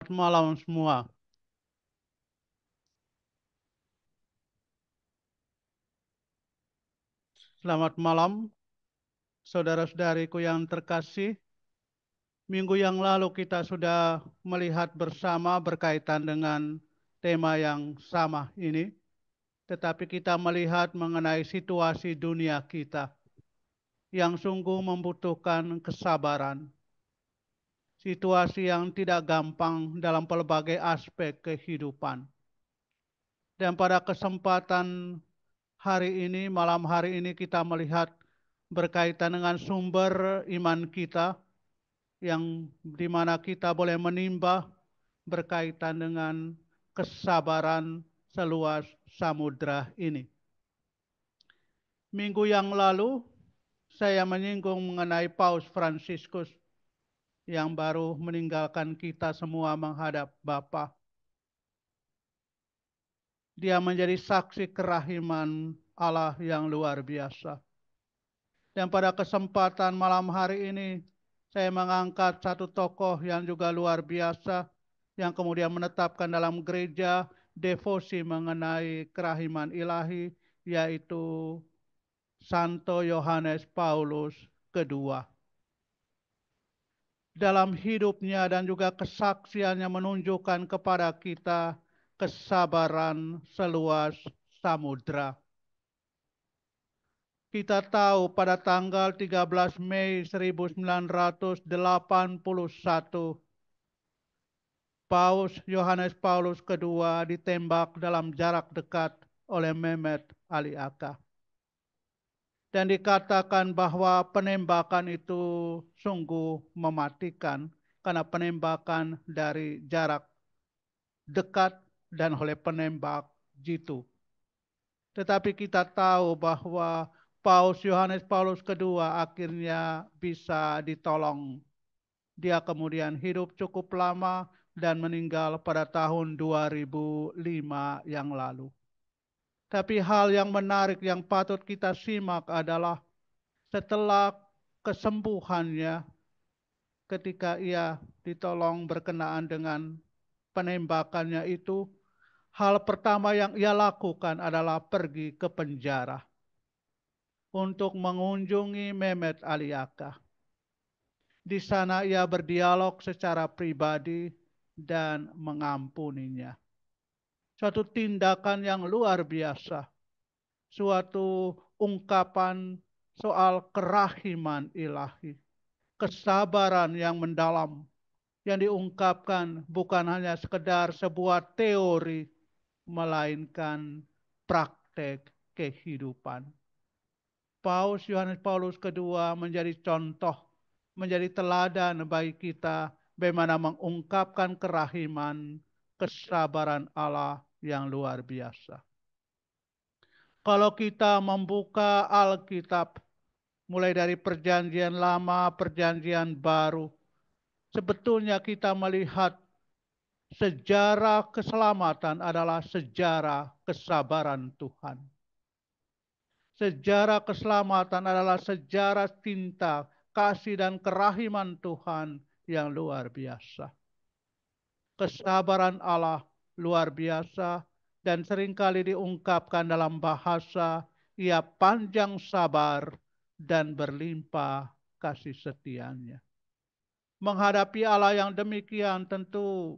Malam semua. Selamat malam, saudara-saudariku yang terkasih. Minggu yang lalu kita sudah melihat bersama berkaitan dengan tema yang sama ini. Tetapi kita melihat mengenai situasi dunia kita yang sungguh membutuhkan kesabaran. Situasi yang tidak gampang dalam pelbagai aspek kehidupan. Dan pada kesempatan hari ini, malam hari ini kita melihat berkaitan dengan sumber iman kita yang dimana kita boleh menimba berkaitan dengan kesabaran seluas samudra ini. Minggu yang lalu saya menyinggung mengenai Paus Fransiskus yang baru meninggalkan kita semua menghadap Bapa. Dia menjadi saksi kerahiman Allah yang luar biasa. Dan pada kesempatan malam hari ini, saya mengangkat satu tokoh yang juga luar biasa, yang kemudian menetapkan dalam gereja devosi mengenai kerahiman ilahi, yaitu Santo Yohanes Paulus II. Dalam hidupnya dan juga kesaksiannya menunjukkan kepada kita kesabaran seluas samudra. Kita tahu pada tanggal 13 Mei 1981, Paus Yohanes Paulus II ditembak dalam jarak dekat oleh Mehmet Ali Agha. Dan dikatakan bahwa penembakan itu sungguh mematikan karena penembakan dari jarak dekat dan oleh penembak jitu. Tetapi kita tahu bahwa Paus Yohanes Paulus II akhirnya bisa ditolong. Dia kemudian hidup cukup lama dan meninggal pada tahun 2005 yang lalu. Tapi hal yang menarik yang patut kita simak adalah setelah kesembuhannya ketika ia ditolong berkenaan dengan penembakannya itu, hal pertama yang ia lakukan adalah pergi ke penjara untuk mengunjungi Mehmet Ali Agha. Di sana ia berdialog secara pribadi dan mengampuninya. Suatu tindakan yang luar biasa. Suatu ungkapan soal kerahiman ilahi. Kesabaran yang mendalam. Yang diungkapkan bukan hanya sekedar sebuah teori, melainkan praktek kehidupan. Paus Yohanes Paulus II menjadi contoh, menjadi teladan bagi kita bagaimana mengungkapkan kerahiman, kesabaran Allah yang luar biasa. Kalau kita membuka Alkitab, mulai dari perjanjian lama, perjanjian baru, sebetulnya kita melihat sejarah keselamatan adalah sejarah kesabaran Tuhan. Sejarah keselamatan adalah sejarah cinta, kasih dan kerahiman Tuhan yang luar biasa. Kesabaran Allah luar biasa dan seringkali diungkapkan dalam bahasa ia panjang sabar dan berlimpah kasih setianya. Menghadapi Allah yang demikian tentu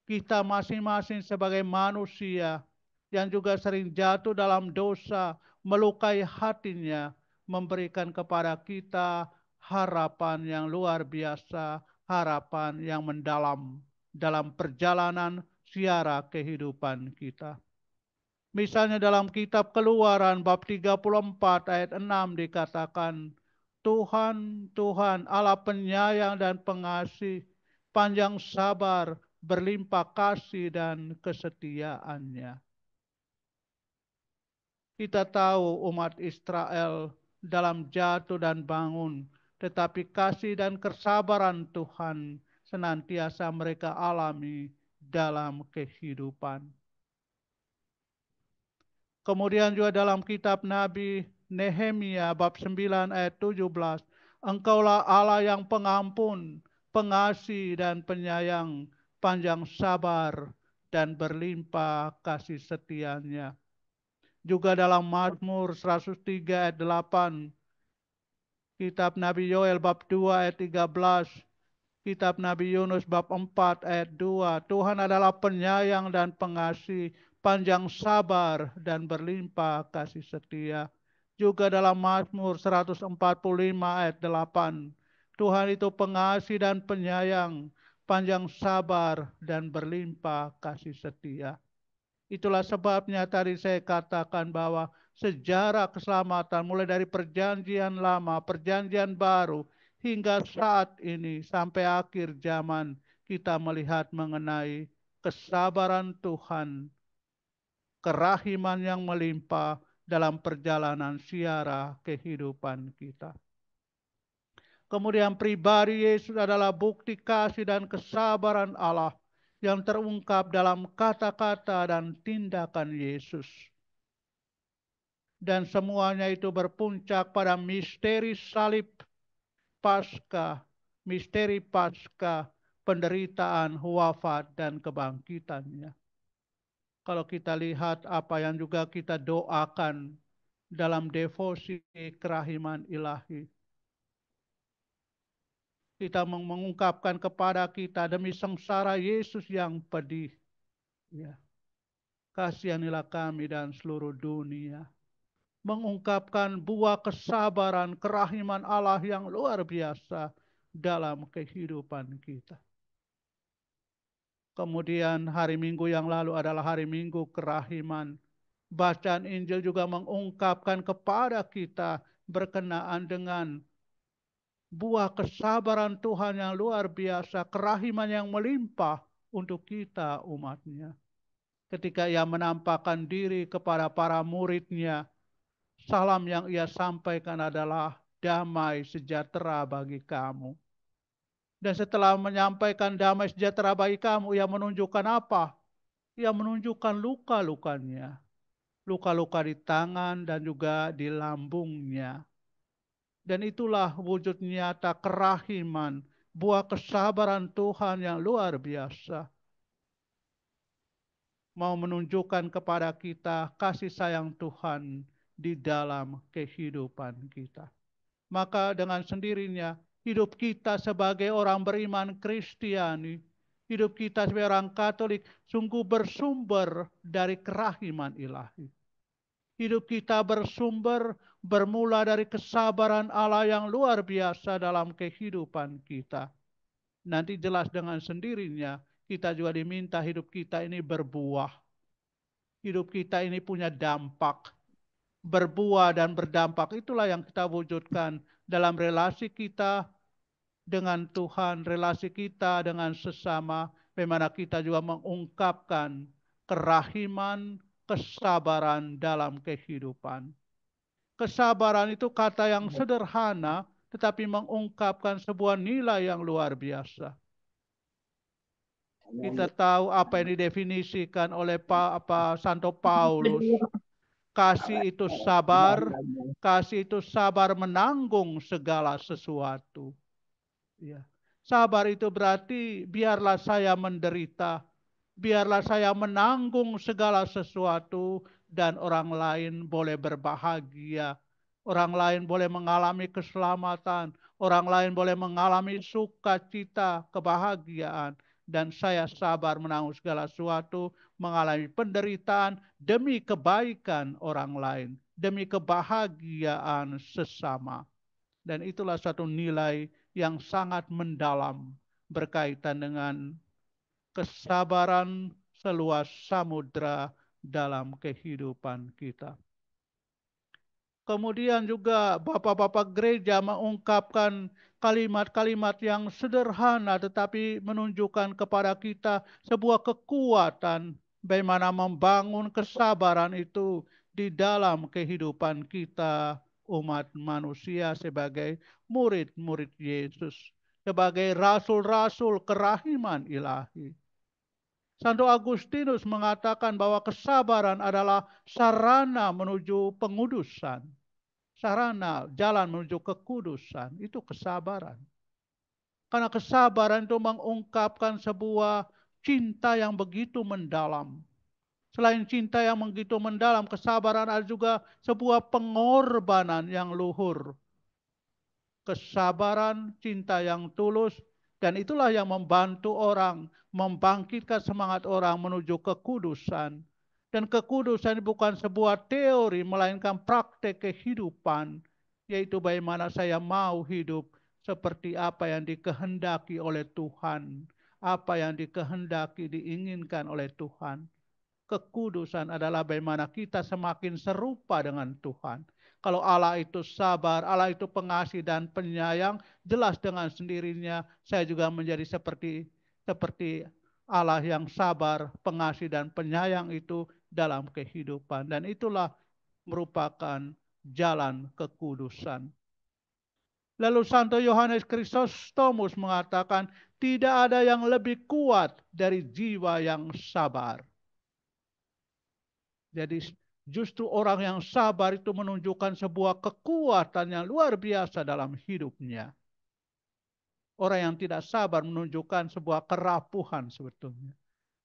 kita masing-masing sebagai manusia yang juga sering jatuh dalam dosa, melukai hatinya, memberikan kepada kita harapan yang luar biasa, harapan yang mendalam dalam perjalanan siara kehidupan kita. Misalnya dalam kitab Keluaran bab 34 ayat 6 dikatakan, Tuhan, Tuhan Allah penyayang dan pengasih, panjang sabar, berlimpah kasih dan kesetiaannya. Kita tahu umat Israel dalam jatuh dan bangun, tetapi kasih dan kesabaran Tuhan senantiasa mereka alami dalam kehidupan. Kemudian juga dalam kitab Nabi Nehemia bab 9 ayat 17, Engkaulah Allah yang pengampun, pengasih dan penyayang, panjang sabar, dan berlimpah kasih setia-Nya. Juga dalam Mazmur 103 ayat 8, kitab Nabi Yoel bab 2 ayat 13, kitab Nabi Yunus bab 4 ayat 2, Tuhan adalah penyayang dan pengasih, panjang sabar dan berlimpah kasih setia. Juga dalam Mazmur 145 ayat 8, Tuhan itu pengasih dan penyayang, panjang sabar dan berlimpah kasih setia. Itulah sebabnya tadi saya katakan bahwa sejarah keselamatan mulai dari perjanjian lama, perjanjian baru, hingga saat ini sampai akhir zaman kita melihat mengenai kesabaran Tuhan, kerahiman yang melimpah dalam perjalanan siara kehidupan kita. Kemudian pribadi Yesus adalah bukti kasih dan kesabaran Allah yang terungkap dalam kata-kata dan tindakan Yesus. Dan semuanya itu berpuncak pada misteri salib Paskah, misteri Paskah, penderitaan, wafat, dan kebangkitannya. Kalau kita lihat apa yang juga kita doakan dalam devosi kerahiman ilahi, kita mengungkapkan kepada kita demi sengsara Yesus yang pedih, ya, kasihanilah kami dan seluruh dunia. Mengungkapkan buah kesabaran, kerahiman Allah yang luar biasa dalam kehidupan kita. Kemudian hari Minggu yang lalu adalah hari Minggu kerahiman. Bacaan Injil juga mengungkapkan kepada kita berkenaan dengan buah kesabaran Tuhan yang luar biasa, kerahiman yang melimpah untuk kita umat-Nya. Ketika Ia menampakkan diri kepada para murid-Nya, salam yang Ia sampaikan adalah damai sejahtera bagi kamu. Dan setelah menyampaikan damai sejahtera bagi kamu, Ia menunjukkan apa? Ia menunjukkan luka-lukanya. Luka-luka di tangan dan juga di lambungnya. Dan itulah wujud nyata kerahiman, buah kesabaran Tuhan yang luar biasa. Mau menunjukkan kepada kita kasih sayang Tuhan di dalam kehidupan kita. Maka dengan sendirinya hidup kita sebagai orang beriman Kristiani, hidup kita sebagai orang Katolik sungguh bersumber dari kerahiman ilahi. Hidup kita bermula dari kesabaran Allah yang luar biasa dalam kehidupan kita. Nanti jelas dengan sendirinya kita juga diminta hidup kita ini berbuah. Hidup kita ini punya dampak. Berbuah dan berdampak, itulah yang kita wujudkan dalam relasi kita dengan Tuhan, relasi kita dengan sesama, bagaimana kita juga mengungkapkan kerahiman, kesabaran dalam kehidupan. Kesabaran itu kata yang sederhana, tetapi mengungkapkan sebuah nilai yang luar biasa. Kita tahu apa yang didefinisikan oleh Santo Paulus. Kasih itu sabar menanggung segala sesuatu. Ya. Sabar itu berarti biarlah saya menderita, biarlah saya menanggung segala sesuatu dan orang lain boleh berbahagia. Orang lain boleh mengalami keselamatan, orang lain boleh mengalami sukacita, kebahagiaan. Dan saya sabar menanggung segala sesuatu, mengalami penderitaan demi kebaikan orang lain, demi kebahagiaan sesama. Dan itulah satu nilai yang sangat mendalam berkaitan dengan kesabaran seluas samudra dalam kehidupan kita. Kemudian juga bapak-bapak gereja mengungkapkan kalimat-kalimat yang sederhana tetapi menunjukkan kepada kita sebuah kekuatan bagaimana membangun kesabaran itu di dalam kehidupan kita umat manusia sebagai murid-murid Yesus, sebagai rasul-rasul kerahiman ilahi. Santo Agustinus mengatakan bahwa kesabaran adalah sarana menuju pengudusan. Sarana jalan menuju kekudusan, itu kesabaran. Karena kesabaran itu mengungkapkan sebuah cinta yang begitu mendalam. Selain cinta yang begitu mendalam, kesabaran ada juga sebuah pengorbanan yang luhur. Kesabaran, cinta yang tulus, dan itulah yang membantu orang, membangkitkan semangat orang menuju kekudusan. Dan kekudusan bukan sebuah teori, melainkan praktek kehidupan, yaitu bagaimana saya mau hidup seperti apa yang dikehendaki oleh Tuhan, apa yang dikehendaki, diinginkan oleh Tuhan. Kekudusan adalah bagaimana kita semakin serupa dengan Tuhan. Kalau Allah itu sabar, Allah itu pengasih dan penyayang, jelas dengan sendirinya saya juga menjadi seperti Allah yang sabar, pengasih dan penyayang itu dalam kehidupan. Dan itulah merupakan jalan kekudusan. Lalu Santo Yohanes Chrysostomus mengatakan, tidak ada yang lebih kuat dari jiwa yang sabar. Jadi justru orang yang sabar itu menunjukkan sebuah kekuatan yang luar biasa dalam hidupnya. Orang yang tidak sabar menunjukkan sebuah kerapuhan sebetulnya.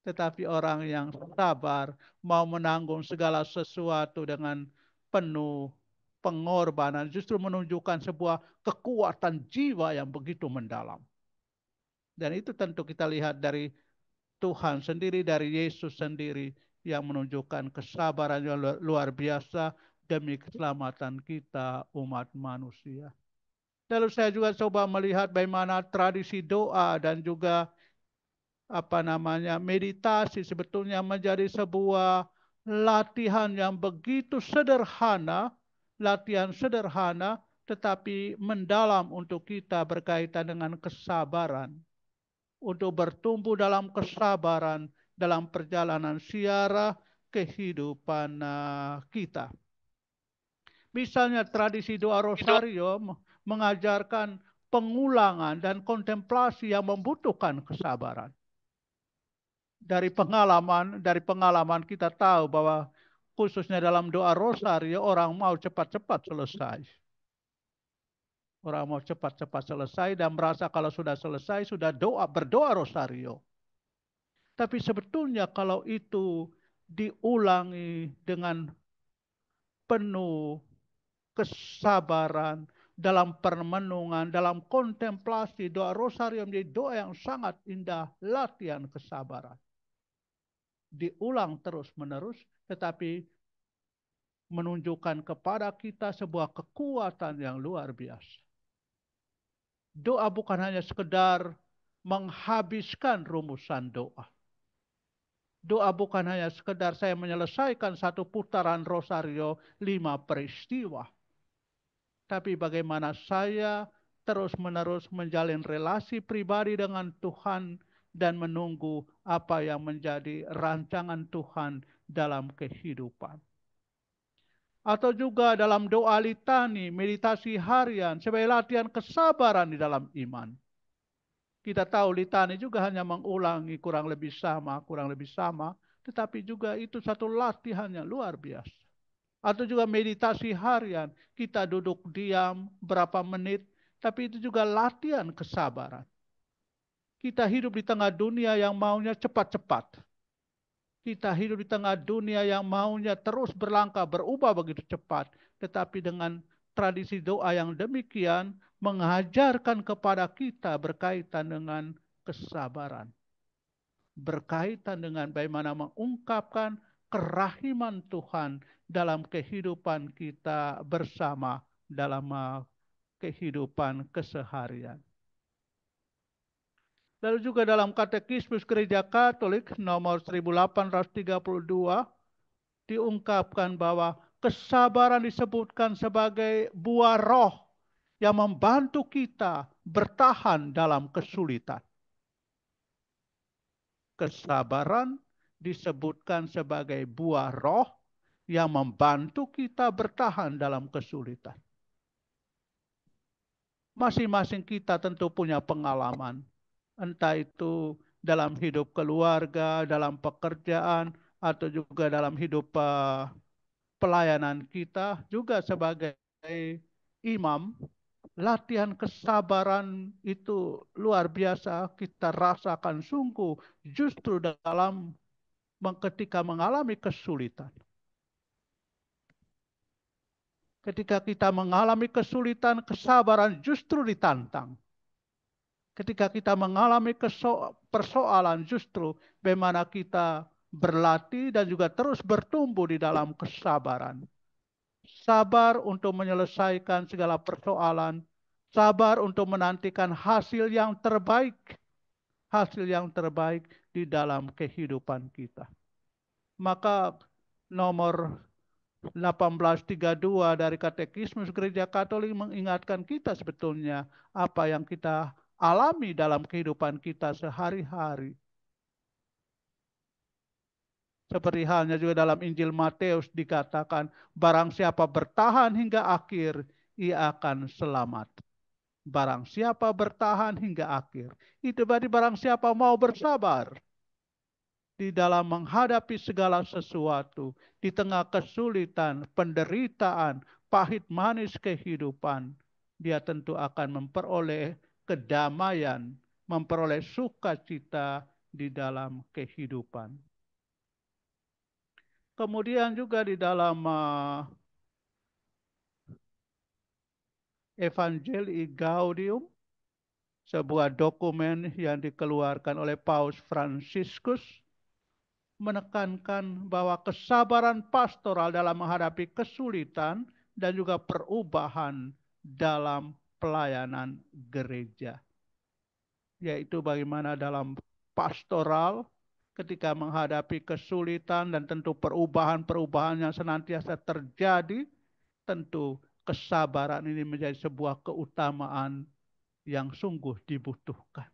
Tetapi orang yang sabar mau menanggung segala sesuatu dengan penuh pengorbanan justru menunjukkan sebuah kekuatan jiwa yang begitu mendalam. Dan itu tentu kita lihat dari Tuhan sendiri, dari Yesus sendiri yang menunjukkan kesabaran yang luar biasa demi keselamatan kita umat manusia. Lalu saya juga coba melihat bagaimana tradisi doa dan juga meditasi sebetulnya menjadi sebuah latihan yang begitu sederhana, latihan sederhana tetapi mendalam untuk kita berkaitan dengan kesabaran, untuk bertumbuh dalam kesabaran dalam perjalanan siara kehidupan kita. Misalnya tradisi doa rosario mengajarkan pengulangan dan kontemplasi yang membutuhkan kesabaran. Dari pengalaman kita tahu bahwa khususnya dalam doa rosario orang mau cepat-cepat selesai. Orang mau cepat-cepat selesai dan merasa kalau sudah selesai sudah berdoa rosario. Tapi sebetulnya kalau itu diulangi dengan penuh kesabaran dalam permenungan, dalam kontemplasi, doa rosario menjadi doa yang sangat indah, latihan kesabaran. Diulang terus-menerus, tetapi menunjukkan kepada kita sebuah kekuatan yang luar biasa. Doa bukan hanya sekedar menghabiskan rumusan doa. Doa bukan hanya sekedar saya menyelesaikan satu putaran rosario 5 peristiwa. Tapi bagaimana saya terus-menerus menjalin relasi pribadi dengan Tuhan dan menunggu apa yang menjadi rancangan Tuhan dalam kehidupan. Atau juga dalam doa litani, meditasi harian, sebagai latihan kesabaran di dalam iman. Kita tahu litani juga hanya mengulangi kurang lebih sama, tetapi juga itu satu latihan yang luar biasa. Atau juga meditasi harian, kita duduk diam berapa menit, tapi itu juga latihan kesabaran. Kita hidup di tengah dunia yang maunya cepat-cepat. Kita hidup di tengah dunia yang maunya terus berlangkah, berubah begitu cepat. Tetapi dengan tradisi doa yang demikian, mengajarkan kepada kita berkaitan dengan kesabaran. Berkaitan dengan bagaimana mengungkapkan kerahiman Tuhan dalam kehidupan kita bersama, dalam kehidupan keseharian. Lalu juga dalam Katekismus Gereja Katolik nomor 1832 diungkapkan bahwa kesabaran disebutkan sebagai buah roh yang membantu kita bertahan dalam kesulitan. Kesabaran disebutkan sebagai buah roh yang membantu kita bertahan dalam kesulitan. Masing-masing kita tentu punya pengalaman. Entah itu dalam hidup keluarga, dalam pekerjaan, atau juga dalam hidup pelayanan kita juga sebagai imam, latihan kesabaran itu luar biasa kita rasakan sungguh justru dalam ketika mengalami kesulitan. Ketika kita mengalami kesulitan, kesabaran justru ditantang. Ketika kita mengalami persoalan justru bagaimana kita berlatih dan juga terus bertumbuh di dalam kesabaran. Sabar untuk menyelesaikan segala persoalan, sabar untuk menantikan hasil yang terbaik di dalam kehidupan kita. Maka nomor 1832 dari Katekismus Gereja Katolik mengingatkan kita sebetulnya apa yang kita alami dalam kehidupan kita sehari-hari. Seperti halnya juga dalam Injil Matius dikatakan, barang siapa bertahan hingga akhir, ia akan selamat. Barang siapa bertahan hingga akhir. Itu berarti barang siapa mau bersabar di dalam menghadapi segala sesuatu, di tengah kesulitan, penderitaan, pahit manis kehidupan, dia tentu akan memperoleh kedamaian, memperoleh sukacita di dalam kehidupan. Kemudian juga di dalam Evangelii Gaudium, sebuah dokumen yang dikeluarkan oleh Paus Fransiskus, menekankan bahwa kesabaran pastoral dalam menghadapi kesulitan dan juga perubahan dalam pelayanan gereja. Yaitu bagaimana dalam pastoral ketika menghadapi kesulitan dan tentu perubahan-perubahan yang senantiasa terjadi, tentu kesabaran ini menjadi sebuah keutamaan yang sungguh dibutuhkan.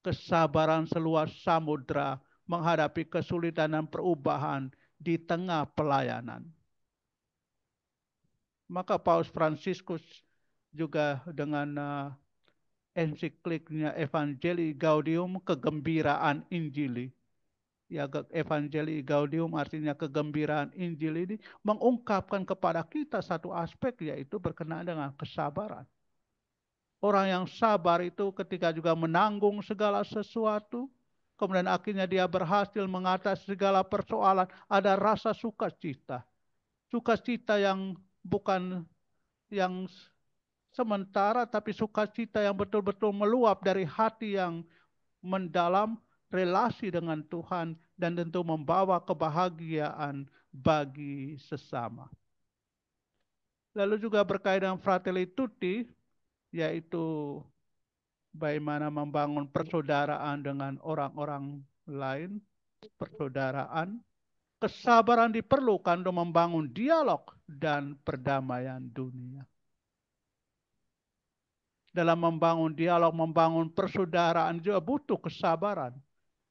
Kesabaran seluas samudra menghadapi kesulitan dan perubahan di tengah pelayanan. Maka Paus Fransiskus juga dengan ensikliknya Evangelii Gaudium, kegembiraan Injili. Ya, Evangelii Gaudium artinya kegembiraan Injil ini mengungkapkan kepada kita satu aspek, yaitu berkenaan dengan kesabaran. Orang yang sabar itu ketika juga menanggung segala sesuatu, kemudian akhirnya dia berhasil mengatasi segala persoalan, ada rasa sukacita. Sukacita yang bukan yang sementara, tapi sukacita yang betul-betul meluap dari hati yang mendalam, relasi dengan Tuhan, dan tentu membawa kebahagiaan bagi sesama. Lalu juga berkaitan dengan Fratelli Tutti, yaitu bagaimana membangun persaudaraan dengan orang-orang lain, persaudaraan. Kesabaran diperlukan untuk membangun dialog dan perdamaian dunia. Dalam membangun dialog, membangun persaudaraan juga butuh kesabaran.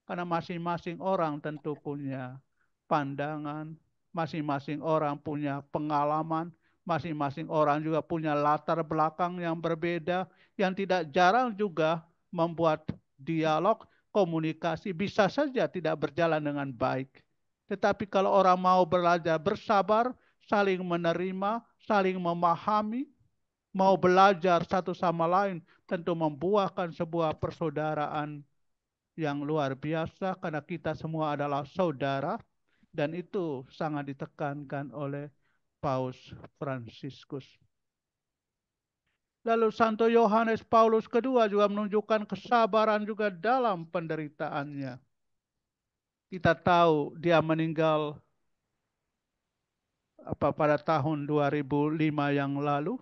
Karena masing-masing orang tentu punya pandangan, masing-masing orang punya pengalaman, masing-masing orang juga punya latar belakang yang berbeda, yang tidak jarang juga membuat dialog, komunikasi bisa saja tidak berjalan dengan baik. Tetapi kalau orang mau belajar bersabar, saling menerima, saling memahami, mau belajar satu sama lain, tentu membuahkan sebuah persaudaraan yang luar biasa karena kita semua adalah saudara, dan itu sangat ditekankan oleh Paus Fransiskus. Lalu Santo Yohanes Paulus II juga menunjukkan kesabaran juga dalam penderitaannya. Kita tahu dia meninggal pada tahun 2005 yang lalu.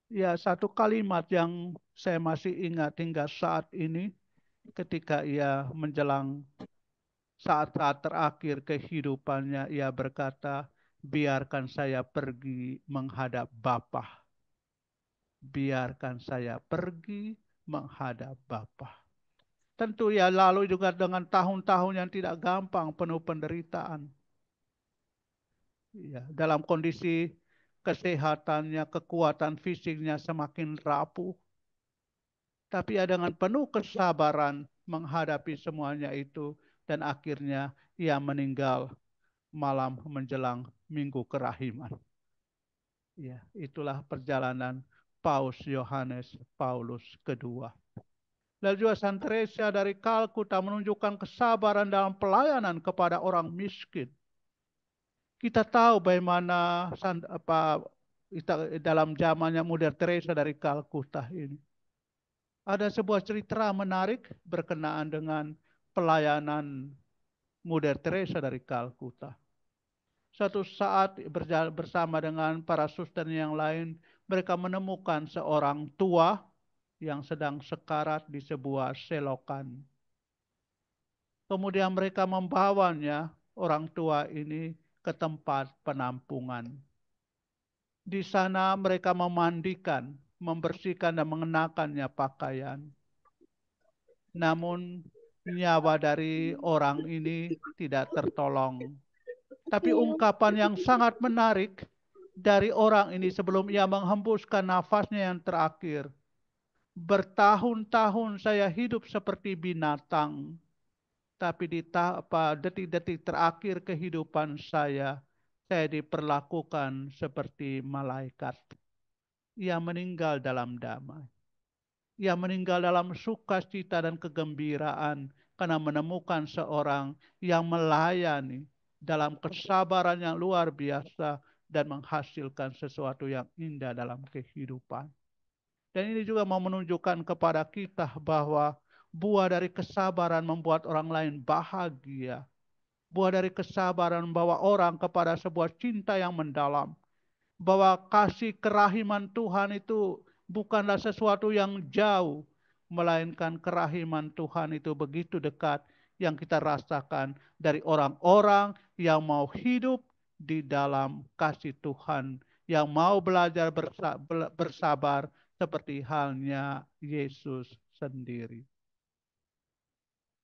Ya, satu kalimat yang saya masih ingat hingga saat ini ketika ia menjelang saat-saat terakhir kehidupannya, ia berkata, biarkan saya pergi menghadap Bapa. Biarkan saya pergi menghadap Bapa. Tentu ya lalu juga dengan tahun-tahun yang tidak gampang, penuh penderitaan. Ya, dalam kondisi kesehatannya, kekuatan fisiknya semakin rapuh. Tapi ya dengan penuh kesabaran menghadapi semuanya itu, dan akhirnya ia meninggal malam menjelang Minggu Kerahiman. Ya, itulah perjalanan Paus Yohanes Paulus kedua. Lalu juga Santa Teresa dari Kalkuta menunjukkan kesabaran dalam pelayanan kepada orang miskin. Kita tahu bagaimana dalam zamannya Mother Teresa dari Kalkuta ini. Ada sebuah cerita menarik berkenaan dengan pelayanan Mother Teresa dari Kalkuta. Suatu saat berjalan bersama dengan para suster yang lain, mereka menemukan seorang tua yang sedang sekarat di sebuah selokan. Kemudian mereka membawanya, orang tua ini, ke tempat penampungan. Di sana mereka memandikan, membersihkan dan mengenakannya pakaian. Namun nyawa dari orang ini tidak tertolong. Tapi ungkapan yang sangat menarik dari orang ini sebelum ia menghembuskan nafasnya yang terakhir. Bertahun-tahun saya hidup seperti binatang. Tapi di detik-detik terakhir kehidupan saya diperlakukan seperti malaikat. Ia meninggal dalam damai. Ia meninggal dalam sukacita dan kegembiraan karena menemukan seorang yang melayani dalam kesabaran yang luar biasa dan menghasilkan sesuatu yang indah dalam kehidupan. Dan ini juga mau menunjukkan kepada kita bahwa buah dari kesabaran membuat orang lain bahagia. Buah dari kesabaran membawa orang kepada sebuah cinta yang mendalam. Bahwa kasih kerahiman Tuhan itu bukanlah sesuatu yang jauh, melainkan kerahiman Tuhan itu begitu dekat yang kita rasakan dari orang-orang yang mau hidup di dalam kasih Tuhan, yang mau belajar bersabar seperti halnya Yesus sendiri.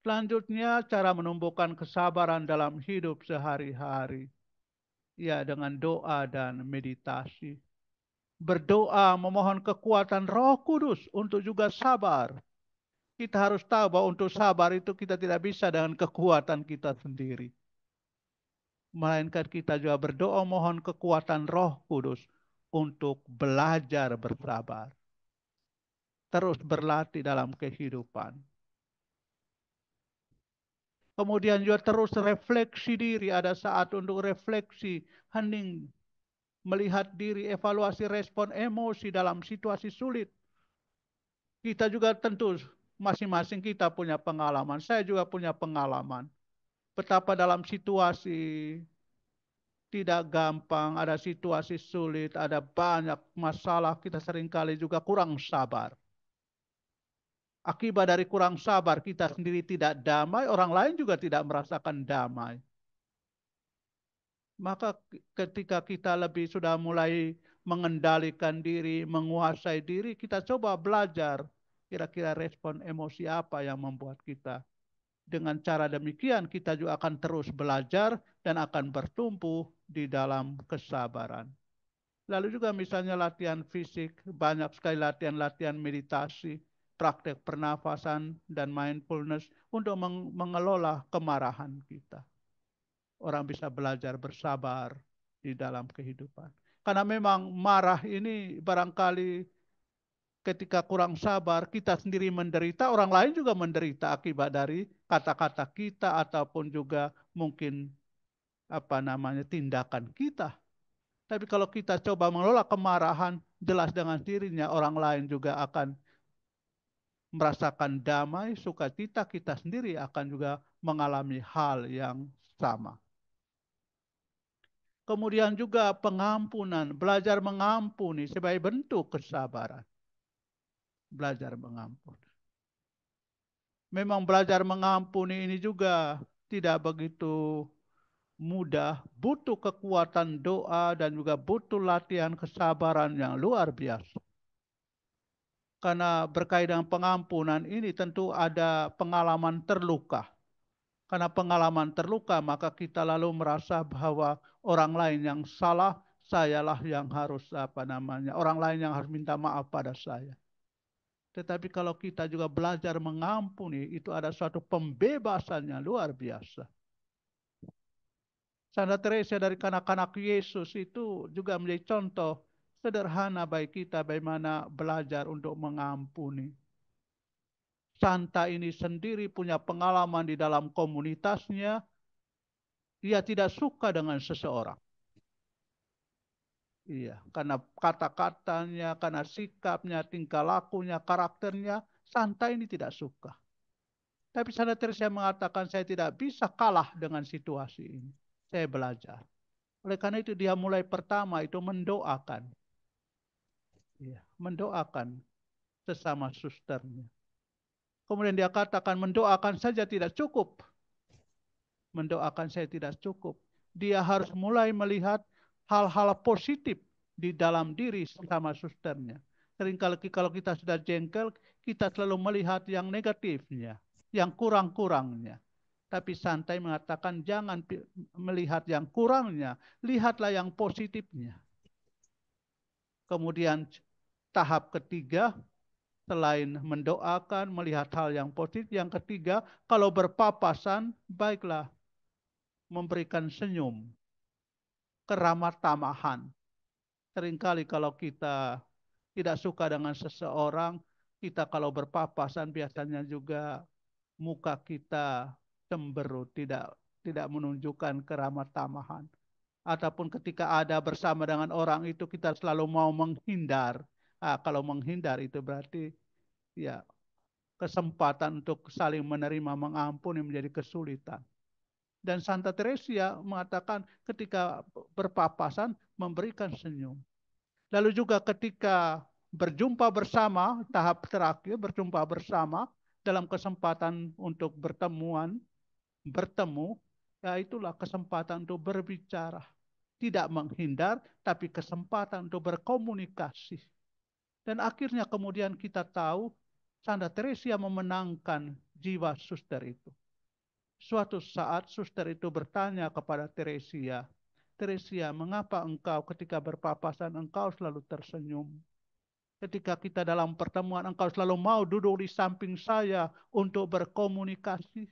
Selanjutnya, cara menumbuhkan kesabaran dalam hidup sehari-hari, ya dengan doa dan meditasi. Berdoa memohon kekuatan Roh Kudus untuk juga sabar. Kita harus tahu bahwa untuk sabar itu kita tidak bisa dengan kekuatan kita sendiri. Melainkan kita juga berdoa mohon kekuatan Roh Kudus untuk belajar bersabar. Terus berlatih dalam kehidupan. Kemudian juga terus refleksi diri. Ada saat untuk refleksi, hening, melihat diri, evaluasi respon emosi dalam situasi sulit. Kita juga tentu masing-masing kita punya pengalaman. Saya juga punya pengalaman. Betapa dalam situasi tidak gampang, ada situasi sulit, ada banyak masalah, kita seringkali juga kurang sabar. Akibat dari kurang sabar, kita sendiri tidak damai, orang lain juga tidak merasakan damai. Maka ketika kita lebih sudah mulai mengendalikan diri, menguasai diri, kita coba belajar kira-kira respon emosi apa yang membuat kita. Dengan cara demikian kita juga akan terus belajar dan akan bertumbuh di dalam kesabaran. Lalu juga misalnya latihan fisik, banyak sekali latihan-latihan meditasi, praktek pernafasan dan mindfulness untuk mengelola kemarahan kita. Orang bisa belajar bersabar di dalam kehidupan. Karena memang marah ini barangkali ketika kurang sabar, kita sendiri menderita, orang lain juga menderita akibat dari kata-kata kita ataupun juga mungkin tindakan kita. Tapi kalau kita coba mengelola kemarahan, jelas dengan dirinya orang lain juga akan merasakan damai, sukacita, kita sendiri akan juga mengalami hal yang sama. Kemudian juga pengampunan, belajar mengampuni sebagai bentuk kesabaran. Belajar mengampuni. Memang belajar mengampuni ini juga tidak begitu mudah, butuh kekuatan doa dan juga butuh latihan kesabaran yang luar biasa. Karena berkaitan pengampunan ini tentu ada pengalaman terluka. Karena pengalaman terluka maka kita lalu merasa bahwa orang lain yang salah, sayalah yang harus orang lain yang harus minta maaf pada saya. Tetapi kalau kita juga belajar mengampuni, itu ada suatu pembebasan yang luar biasa. Santa Teresa dari kanak-kanak Yesus itu juga menjadi contoh Sederhana bagi kita bagaimana belajar untuk mengampuni. Santa ini sendiri punya pengalaman di dalam komunitasnya. Ia tidak suka dengan seseorang. Iya, karena kata-katanya, karena sikapnya, tingkah lakunya, karakternya, Santa ini tidak suka. Tapi Santa Teresa mengatakan saya tidak bisa kalah dengan situasi ini. Saya belajar. Oleh karena itu dia mulai pertama itu mendoakan. Iya, mendoakan sesama susternya. Kemudian dia katakan mendoakan saja tidak cukup. Mendoakan saya tidak cukup. Dia harus mulai melihat hal-hal positif di dalam diri sama susternya. Seringkali kalau kita sudah jengkel, kita selalu melihat yang negatifnya, yang kurang-kurangnya. Tapi santai mengatakan jangan melihat yang kurangnya, lihatlah yang positifnya. Kemudian tahap ketiga, selain mendoakan, melihat hal yang positif, yang ketiga, kalau berpapasan, baiklah memberikan senyum, keramat tamahan. Seringkali kalau kita tidak suka dengan seseorang, kita kalau berpapasan biasanya juga muka kita cemberut, tidak menunjukkan keramat tamahan. Ataupun ketika ada bersama dengan orang itu kita selalu mau menghindar. Kalau menghindar itu berarti ya kesempatan untuk saling menerima mengampuni menjadi kesulitan. Dan Santa Teresia mengatakan ketika berpapasan memberikan senyum. Lalu juga ketika berjumpa bersama, tahap terakhir berjumpa bersama dalam kesempatan untuk bertemu, ya itulah kesempatan untuk berbicara. Tidak menghindar, tapi kesempatan untuk berkomunikasi. Dan akhirnya kemudian kita tahu Santa Teresia memenangkan jiwa suster itu. Suatu saat suster itu bertanya kepada Teresia, Teresia, mengapa engkau ketika berpapasan engkau selalu tersenyum? Ketika kita dalam pertemuan engkau selalu mau duduk di samping saya untuk berkomunikasi.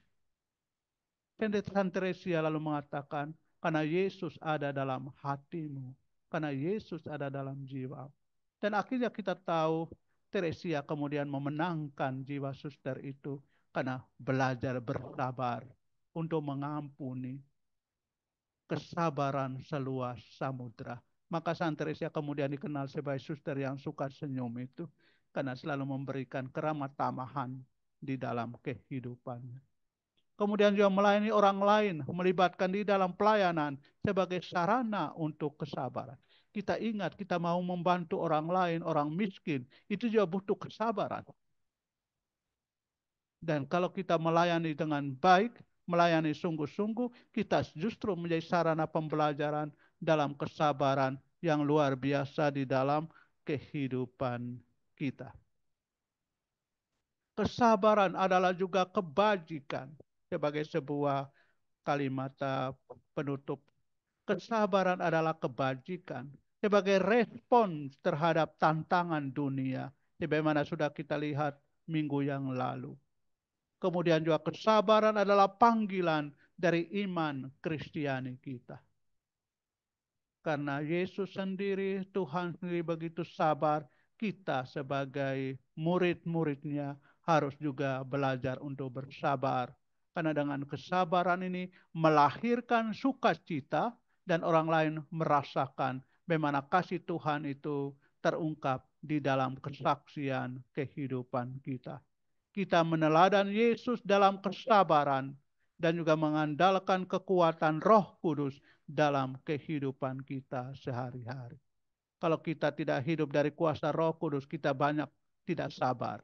Santa Teresia lalu mengatakan, karena Yesus ada dalam hatimu, karena Yesus ada dalam jiwa. Dan akhirnya kita tahu Teresia kemudian memenangkan jiwa suster itu karena belajar bersabar untuk mengampuni, kesabaran seluas samudra. Maka Santa Teresia kemudian dikenal sebagai suster yang suka senyum itu karena selalu memberikan keramat tamahan di dalam kehidupannya. Kemudian juga melayani orang lain, melibatkan di dalam pelayanan sebagai sarana untuk kesabaran. Kita ingat kita mau membantu orang lain, orang miskin, itu juga butuh kesabaran. Dan kalau kita melayani dengan baik, melayani sungguh-sungguh, kita justru menjadi sarana pembelajaran dalam kesabaran yang luar biasa di dalam kehidupan kita. Kesabaran adalah juga kebajikan sebagai sebuah kalimat penutup. Kesabaran adalah kebajikan sebagai respon terhadap tantangan dunia. Sebagaimana sudah kita lihat minggu yang lalu. Kemudian juga kesabaran adalah panggilan dari iman Kristiani kita. Karena Yesus sendiri, Tuhan sendiri begitu sabar, kita sebagai murid-muridnya harus juga belajar untuk bersabar. Karena dengan kesabaran ini melahirkan sukacita dan orang lain merasakan bagaimana kasih Tuhan itu terungkap di dalam kesaksian kehidupan kita. Kita meneladan Yesus dalam kesabaran dan juga mengandalkan kekuatan Roh Kudus dalam kehidupan kita sehari-hari. Kalau kita tidak hidup dari kuasa Roh Kudus, kita banyak tidak sabar.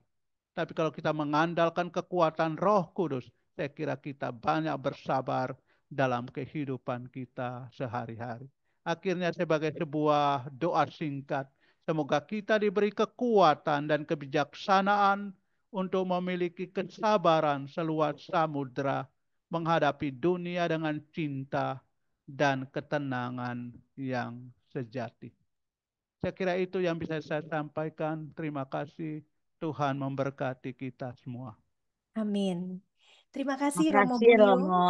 Tapi kalau kita mengandalkan kekuatan Roh Kudus, saya kira kita banyak bersabar dalam kehidupan kita sehari-hari. Akhirnya sebagai sebuah doa singkat, semoga kita diberi kekuatan dan kebijaksanaan untuk memiliki kesabaran seluas samudra, menghadapi dunia dengan cinta dan ketenangan yang sejati. Saya kira itu yang bisa saya sampaikan. Terima kasih. Tuhan memberkati kita semua. Amin. Terima kasih Romo Makasih Buyung Romo.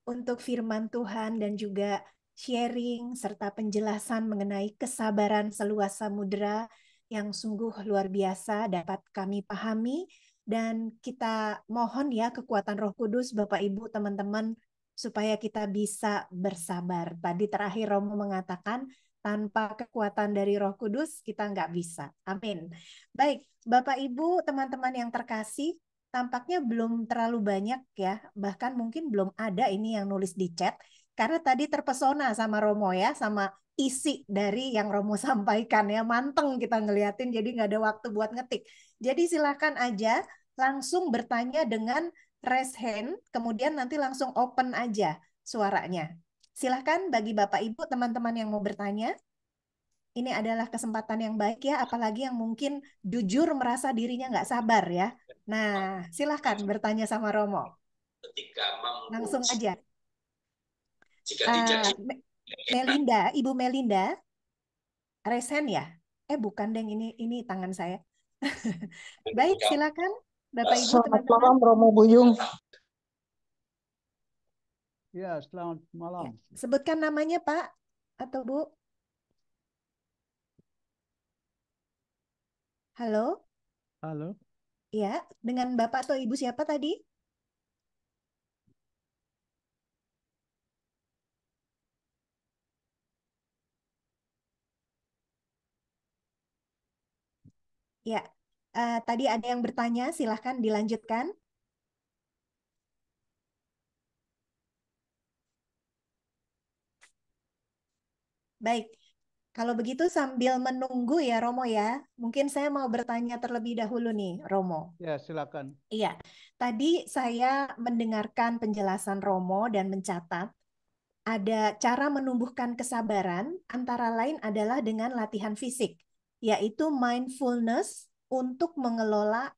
untuk firman Tuhan dan juga sharing serta penjelasan mengenai kesabaran seluas samudera yang sungguh luar biasa dapat kami pahami, dan kita mohon ya kekuatan Roh Kudus Bapak Ibu teman-teman supaya kita bisa bersabar. Tadi terakhir Romo mengatakan tanpa kekuatan dari Roh Kudus kita nggak bisa. Amin. Baik, Bapak Ibu teman-teman yang terkasih, tampaknya belum terlalu banyak ya, bahkan mungkin belum ada ini yang nulis di chat. Karena tadi terpesona sama Romo ya, sama isi dari yang Romo sampaikan ya, manteng kita ngeliatin, jadi nggak ada waktu buat ngetik. Jadi silakan aja langsung bertanya dengan raise hand, kemudian nanti langsung open aja suaranya. Silakan bagi Bapak Ibu teman-teman yang mau bertanya, ini adalah kesempatan yang baik ya, apalagi yang mungkin jujur merasa dirinya nggak sabar ya. Nah, silakan bertanya sama Romo. Ketika Langsung memuji, aja. jika tidak Melinda, Ibu Melinda, resen ya? Bukan deng, ini tangan saya. Baik, silakan Bapak Ibu Selamat teman-teman. malam Romo Buyung. Ya, selamat malam. Ya, sebutkan namanya Pak atau Bu. Halo? Halo. Ya, dengan Bapak atau Ibu siapa tadi? Ya, tadi ada yang bertanya, silahkan dilanjutkan. Baik, kalau begitu sambil menunggu ya Romo ya, mungkin saya mau bertanya terlebih dahulu nih Romo. Ya, silakan. Iya, tadi saya mendengarkan penjelasan Romo dan mencatat ada cara menumbuhkan kesabaran, antara lain adalah dengan latihan fisik, yaitu mindfulness untuk mengelola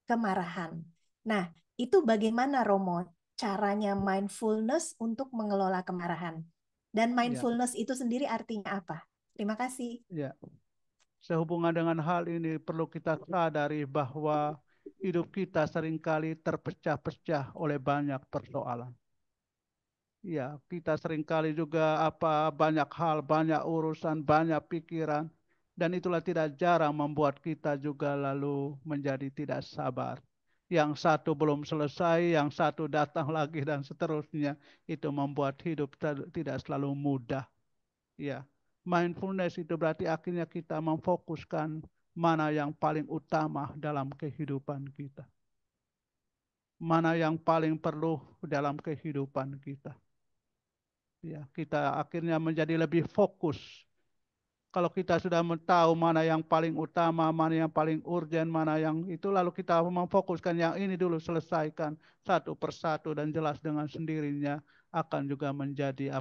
kemarahan. Nah, itu bagaimana Romo caranya mindfulness untuk mengelola kemarahan? Dan Ya, mindfulness itu sendiri artinya apa? Terima kasih. ya. Sehubungan dengan hal ini perlu kita sadari bahwa hidup kita seringkali terpecah-pecah oleh banyak persoalan. Ya, kita seringkali juga banyak hal, banyak urusan, banyak pikiran, dan itulah tidak jarang membuat kita juga lalu menjadi tidak sabar. Yang satu belum selesai, yang satu datang lagi dan seterusnya. Itu membuat hidup tidak selalu mudah. Ya, mindfulness itu berarti akhirnya kita memfokuskan mana yang paling utama dalam kehidupan kita. Mana yang paling perlu dalam kehidupan kita. Ya, kita akhirnya menjadi lebih fokus. Kalau kita sudah tahu mana yang paling utama, mana yang paling urgen, mana yang itu, lalu kita memfokuskan yang ini dulu, selesaikan satu persatu, dan jelas dengan sendirinya akan juga menjadi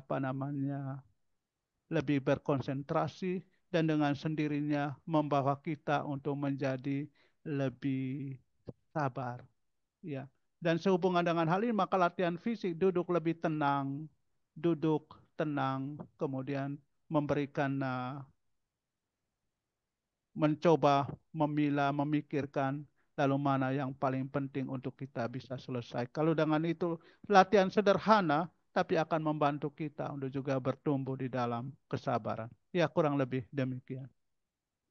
lebih berkonsentrasi, dan dengan sendirinya membawa kita untuk menjadi lebih sabar. Ya. Dan sehubungan dengan hal ini, maka latihan fisik, duduk lebih tenang, kemudian memberikan, mencoba memilah, memikirkan, lalu mana yang paling penting untuk kita bisa selesai. Kalau dengan itu, latihan sederhana, tapi akan membantu kita untuk juga bertumbuh di dalam kesabaran. Ya, kurang lebih demikian.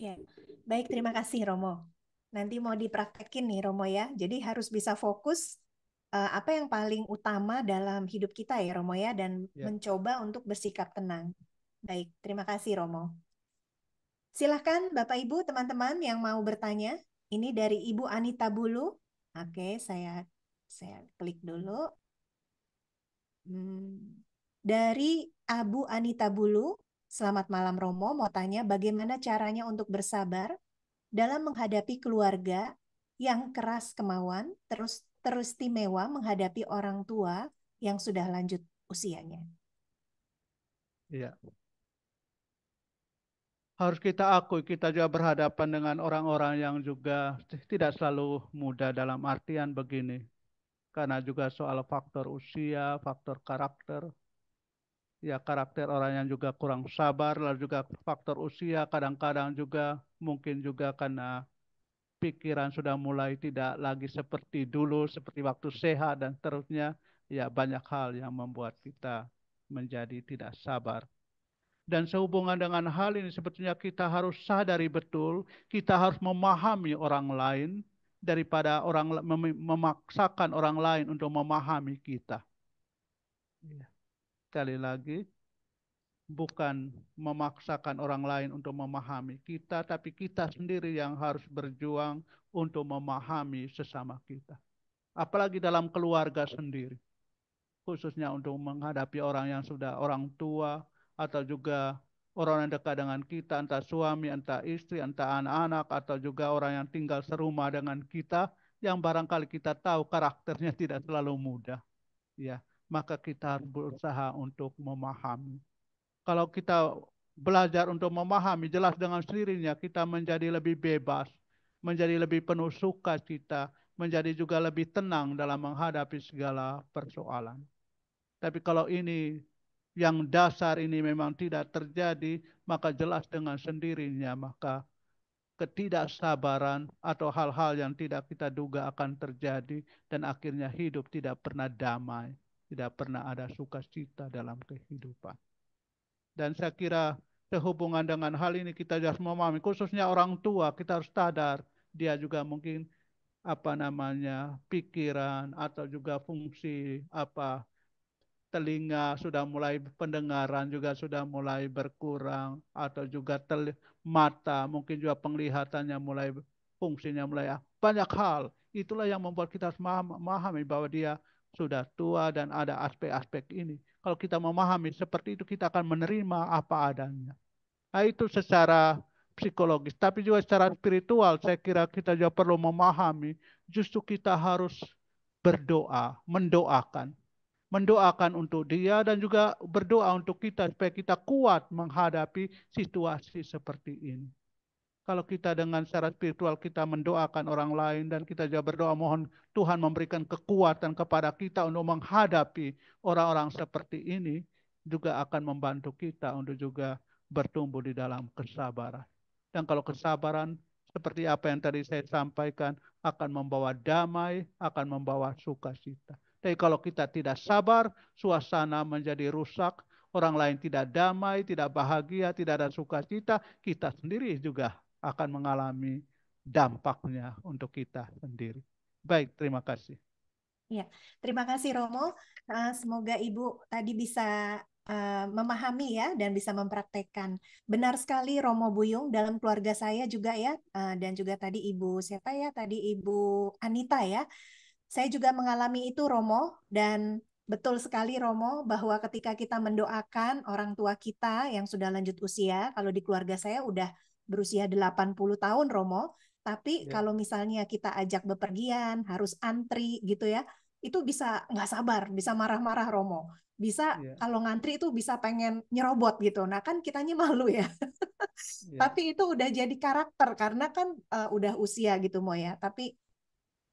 Ya, baik, terima kasih Romo. Nanti mau dipraktekin nih Romo ya. Jadi harus bisa fokus apa yang paling utama dalam hidup kita ya Romo ya, dan Ya. mencoba untuk bersikap tenang. Baik, terima kasih Romo. Silahkan Bapak Ibu teman-teman yang mau bertanya. Ini dari Ibu Anita Bulu. Oke, saya klik dulu. Dari Abu Anita Bulu, selamat malam Romo, mau tanya bagaimana caranya untuk bersabar dalam menghadapi keluarga yang keras kemauan, terus teristimewa menghadapi orang tua yang sudah lanjut usianya. Ya. Harus kita akui, kita juga berhadapan dengan orang-orang yang juga tidak selalu mudah, dalam artian begini. Karena juga soal faktor usia, faktor karakter. Ya, karakter orang yang juga kurang sabar, lalu juga faktor usia, kadang-kadang juga mungkin juga karena pikiran sudah mulai tidak lagi seperti dulu, seperti waktu sehat dan seterusnya. Ya, banyak hal yang membuat kita menjadi tidak sabar. Dan sehubungan dengan hal ini sebetulnya kita harus sadari betul, kita harus memahami orang lain daripada memaksakan orang lain untuk memahami kita. Sekali lagi, bukan memaksakan orang lain untuk memahami kita, tapi kita sendiri yang harus berjuang untuk memahami sesama kita. Apalagi dalam keluarga sendiri, khususnya untuk menghadapi orang yang sudah orang tua, atau juga orang yang dekat dengan kita, entah suami, entah istri, entah anak-anak, atau juga orang yang tinggal serumah dengan kita, yang barangkali kita tahu karakternya tidak selalu mudah. Ya, maka kita harus berusaha untuk memahami. Kalau kita belajar untuk memahami, jelas dengan sendirinya kita menjadi lebih bebas, menjadi lebih penuh sukacita, menjadi juga lebih tenang dalam menghadapi segala persoalan. Tapi kalau ini yang dasar ini memang tidak terjadi, maka jelas dengan sendirinya maka ketidaksabaran atau hal-hal yang tidak kita duga akan terjadi dan akhirnya hidup tidak pernah damai, tidak pernah ada sukacita dalam kehidupan. Dan saya kira sehubungan dengan hal ini kita harus memahami, khususnya orang tua, kita harus sadar dia juga mungkin pikiran atau juga fungsi telinga sudah mulai, pendengaran juga sudah mulai berkurang, atau juga mata mungkin juga penglihatannya mulai, fungsinya mulai banyak hal. Itulah yang membuat kita harus memahami bahwa dia sudah tua dan ada aspek-aspek ini. Kalau kita memahami seperti itu, kita akan menerima apa adanya. Nah, itu secara psikologis, tapi juga secara spiritual saya kira kita juga perlu memahami, justru kita harus berdoa, mendoakan untuk dia dan juga berdoa untuk kita supaya kita kuat menghadapi situasi seperti ini. Kalau kita dengan secara spiritual kita mendoakan orang lain dan kita juga berdoa mohon Tuhan memberikan kekuatan kepada kita untuk menghadapi orang-orang seperti ini, juga akan membantu kita untuk juga bertumbuh di dalam kesabaran. Dan kalau kesabaran seperti apa yang tadi saya sampaikan akan membawa damai, akan membawa sukacita. Tapi kalau kita tidak sabar, suasana menjadi rusak, orang lain tidak damai, tidak bahagia, tidak ada sukacita, kita sendiri juga akan mengalami dampaknya untuk kita sendiri. Baik, terima kasih. Ya, terima kasih Romo. Semoga Ibu tadi bisa memahami ya dan bisa mempraktekkan. Benar sekali Romo Buyung, dalam keluarga saya juga ya, dan juga tadi Ibu siapa ya? Tadi Ibu Anita ya. Saya juga mengalami itu Romo, dan betul sekali Romo bahwa ketika kita mendoakan orang tua kita yang sudah lanjut usia, kalau di keluarga saya udah berusia 80 tahun Romo, tapi kalau misalnya kita ajak bepergian, harus antri gitu ya, itu bisa nggak sabar, bisa marah-marah Romo. Bisa kalau ngantri itu bisa pengen nyerobot gitu. Nah kan kitanya malu ya. Tapi itu udah jadi karakter karena kan udah usia gitu Mo ya. Tapi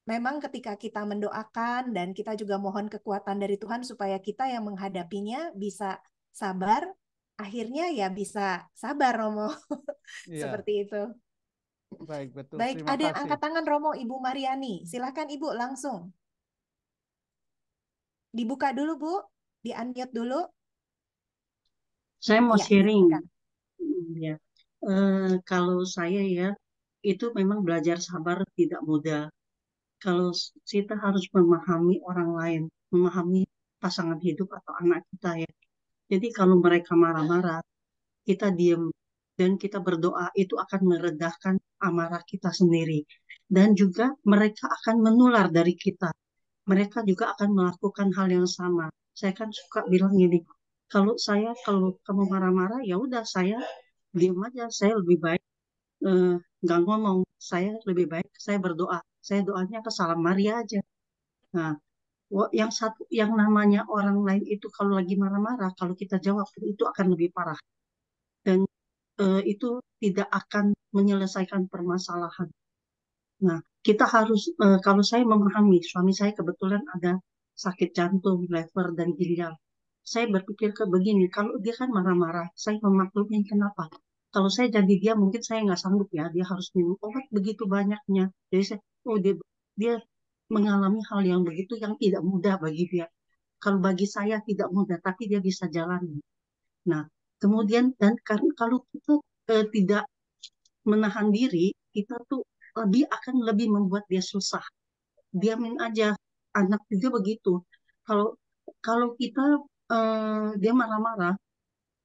memang ketika kita mendoakan dan kita juga mohon kekuatan dari Tuhan supaya kita yang menghadapinya bisa sabar, akhirnya ya bisa sabar Romo. Seperti itu. Baik, betul. Baik, Terima ada yang kasih. angkat tangan Romo, Ibu Mariani. Silahkan Ibu langsung. Dibuka dulu Bu, di-unmute dulu. Saya mau Ya, sharing. silakan. Ya. Kalau saya ya, itu memang belajar sabar tidak mudah. Kalau kita harus memahami orang lain, memahami pasangan hidup atau anak kita ya. Jadi kalau mereka marah-marah, kita diam dan kita berdoa, itu akan meredahkan amarah kita sendiri. Dan juga mereka akan menular dari kita. Mereka juga akan melakukan hal yang sama. Saya kan suka bilang gini, kalau kamu marah-marah, ya udah saya diam aja. Saya lebih baik nggak ngomong. Saya lebih baik saya berdoa. Saya doanya ke Salam Maria aja. Nah, yang namanya orang lain itu kalau lagi marah-marah, kalau kita jawab itu akan lebih parah dan itu tidak akan menyelesaikan permasalahan. Nah, kita harus kalau saya memahami, suami saya kebetulan ada sakit jantung, lever dan ginjal. Saya berpikir ke begini, kalau dia kan marah-marah, saya memaklumin kenapa. Kalau saya jadi dia, mungkin saya nggak sanggup ya, dia harus minum obat begitu banyaknya. Jadi saya, dia mengalami hal yang begitu yang tidak mudah bagi dia. Kalau bagi saya tidak mudah, tapi dia bisa jalani. Nah, Kemudian dan karena kalau kita tidak menahan diri, kita tuh lebih membuat dia susah. Diamin aja. Anak juga begitu. Kalau kalau kita dia marah-marah,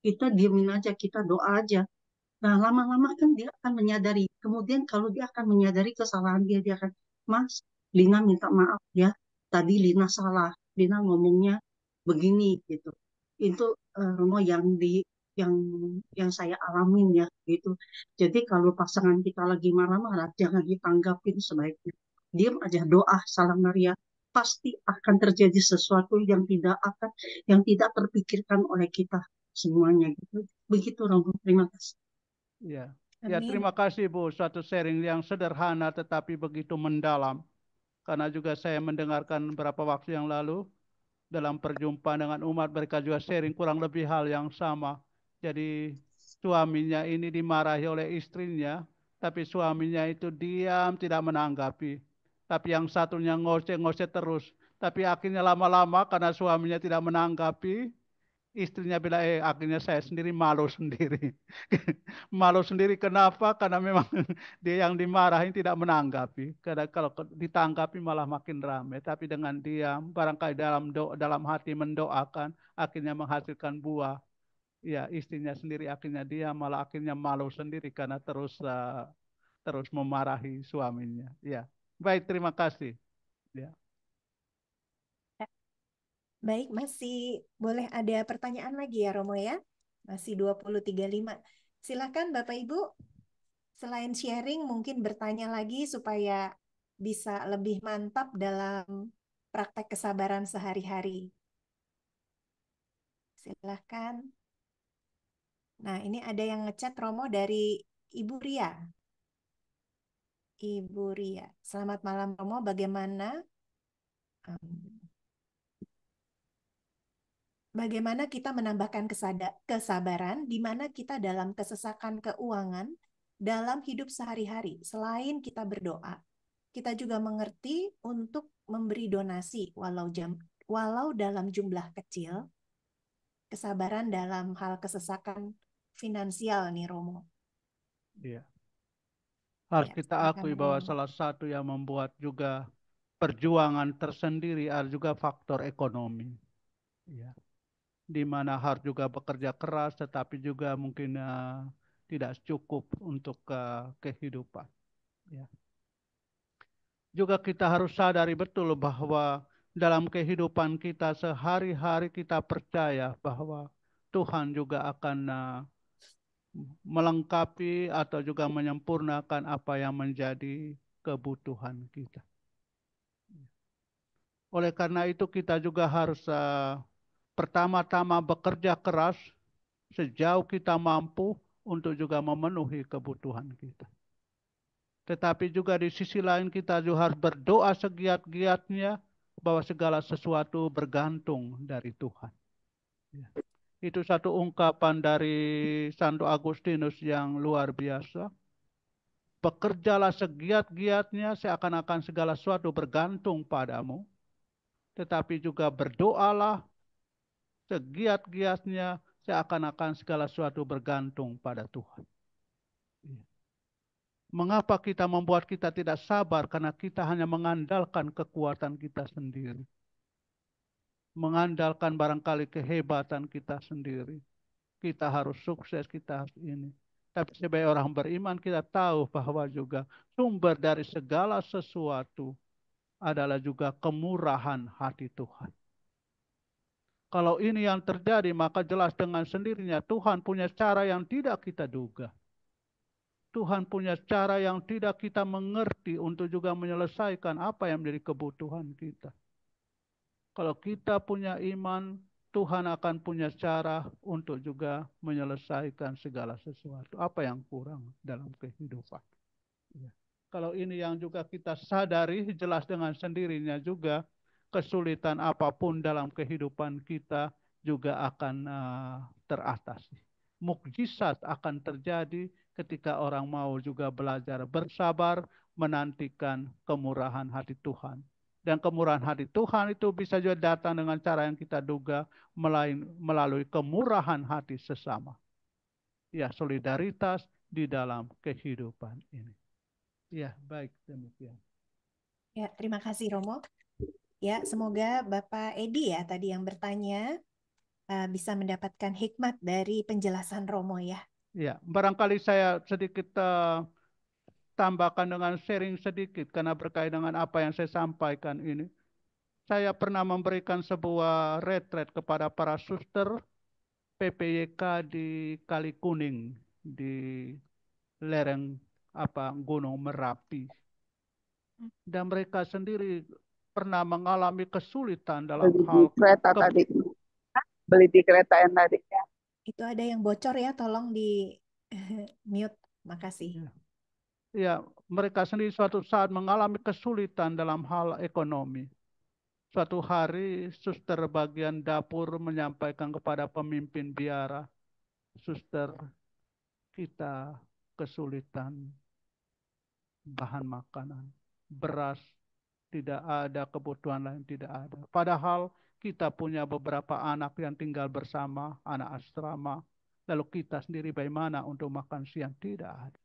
kita diamin aja, kita doa aja. Nah, lama-lama kan dia akan menyadari. Kemudian kalau dia akan menyadari kesalahan dia, dia akan, Mas, Lina minta maaf ya. Tadi Lina salah. Lina ngomongnya begini gitu. Itu Romo yang yang saya alamin ya gitu. Jadi kalau pasangan kita lagi marah-marah, jangan ditanggapin sebaiknya. Diam aja, doa, salam Maria. Pasti akan terjadi sesuatu yang tidak terpikirkan oleh kita semuanya gitu. Begitu Romo, terima kasih. Ya, Amin. terima kasih Bu. Suatu sharing yang sederhana tetapi begitu mendalam. Karena juga saya mendengarkan beberapa waktu yang lalu dalam perjumpaan dengan umat, mereka juga sharing kurang lebih hal yang sama. Jadi suaminya ini dimarahi oleh istrinya, tapi suaminya itu diam, tidak menanggapi. Tapi yang satunya ngoceh-ngoceh terus. Tapi akhirnya lama-lama karena suaminya tidak menanggapi, istrinya bilang, akhirnya saya sendiri malu sendiri. Malu sendiri kenapa? Karena memang dia yang dimarahin tidak menanggapi. Karena kalau ditanggapi malah makin ramai. Tapi dengan diam, barangkali dalam hati mendoakan, akhirnya menghasilkan buah. Ya, istrinya sendiri akhirnya dia malah akhirnya malu sendiri karena terus memarahi suaminya. Ya, baik, terima kasih. Ya. Baik, masih boleh ada pertanyaan lagi ya Romo ya? Masih 20.35. Silakan Bapak Ibu, selain sharing mungkin bertanya lagi supaya bisa lebih mantap dalam praktek kesabaran sehari-hari. Silakan. Nah, ini ada yang ngechat Romo dari Ibu Ria. Ibu Ria, selamat malam Romo, bagaimana bagaimana kita menambahkan kesabaran di mana kita dalam kesesakan keuangan dalam hidup sehari-hari. Selain kita berdoa, kita juga mengerti untuk memberi donasi walau dalam jumlah kecil. Kesabaran dalam hal kesesakan finansial nih Romo. Iya. Harus Ya, kita silakan, akui bahwa Romo. salah satu yang membuat juga perjuangan tersendiri ada juga faktor ekonomi. Ya. Di mana harus juga bekerja keras tetapi juga mungkin tidak cukup untuk kehidupan. Ya. Juga kita harus sadari betul bahwa dalam kehidupan kita sehari-hari kita percaya bahwa Tuhan juga akan melengkapi atau juga menyempurnakan apa yang menjadi kebutuhan kita. Oleh karena itu kita juga harus pertama-tama bekerja keras sejauh kita mampu untuk juga memenuhi kebutuhan kita. Tetapi juga di sisi lain kita juga harus berdoa segiat-giatnya bahwa segala sesuatu bergantung dari Tuhan. Ya. Itu satu ungkapan dari Santo Agustinus yang luar biasa. Bekerjalah segiat-giatnya seakan-akan segala sesuatu bergantung padamu. Tetapi juga berdoalah segiat-giatnya seakan-akan segala sesuatu bergantung pada Tuhan. Mengapa kita membuat kita tidak sabar? Karena kita hanya mengandalkan kekuatan kita sendiri. Mengandalkan barangkali kehebatan kita sendiri. Kita harus sukses, kita harus ini. Tapi sebagai orang beriman kita tahu bahwa juga sumber dari segala sesuatu adalah juga kemurahan hati Tuhan. Kalau ini yang terjadi, maka jelas dengan sendirinya Tuhan punya cara yang tidak kita duga. Tuhan punya cara yang tidak kita mengerti untuk juga menyelesaikan apa yang menjadi kebutuhan kita. Kalau kita punya iman, Tuhan akan punya cara untuk juga menyelesaikan segala sesuatu. Apa yang kurang dalam kehidupan. Ya. Kalau ini yang juga kita sadari, jelas dengan sendirinya juga kesulitan apapun dalam kehidupan kita juga akan teratasi. Mukjizat akan terjadi ketika orang mau juga belajar bersabar menantikan kemurahan hati Tuhan. Dan kemurahan hati Tuhan itu bisa juga datang dengan cara yang kita duga melalui kemurahan hati sesama. Ya, solidaritas di dalam kehidupan ini. Ya, baik demikian. Ya, terima kasih Romo. Ya, semoga Bapak Edi ya tadi yang bertanya bisa mendapatkan hikmat dari penjelasan Romo ya. Ya, barangkali saya sedikit tambahkan dengan sharing sedikit karena berkait dengan apa yang saya sampaikan ini. Saya pernah memberikan sebuah retret kepada para suster PPYK di Kali Kuning di lereng Gunung Merapi, dan mereka sendiri pernah mengalami kesulitan dalam Beli di hal kereta ke, tadi. Beli di kereta yang tadi. Itu ada yang bocor ya, tolong di mute. Makasih. ya, mereka sendiri suatu saat mengalami kesulitan dalam hal ekonomi. Suatu hari suster bagian dapur menyampaikan kepada pemimpin biara, suster, kita kesulitan bahan makanan, beras, tidak ada, kebutuhan lain tidak ada. Padahal kita punya beberapa anak yang tinggal bersama, anak asrama, lalu kita sendiri bagaimana untuk makan siang? Tidak ada.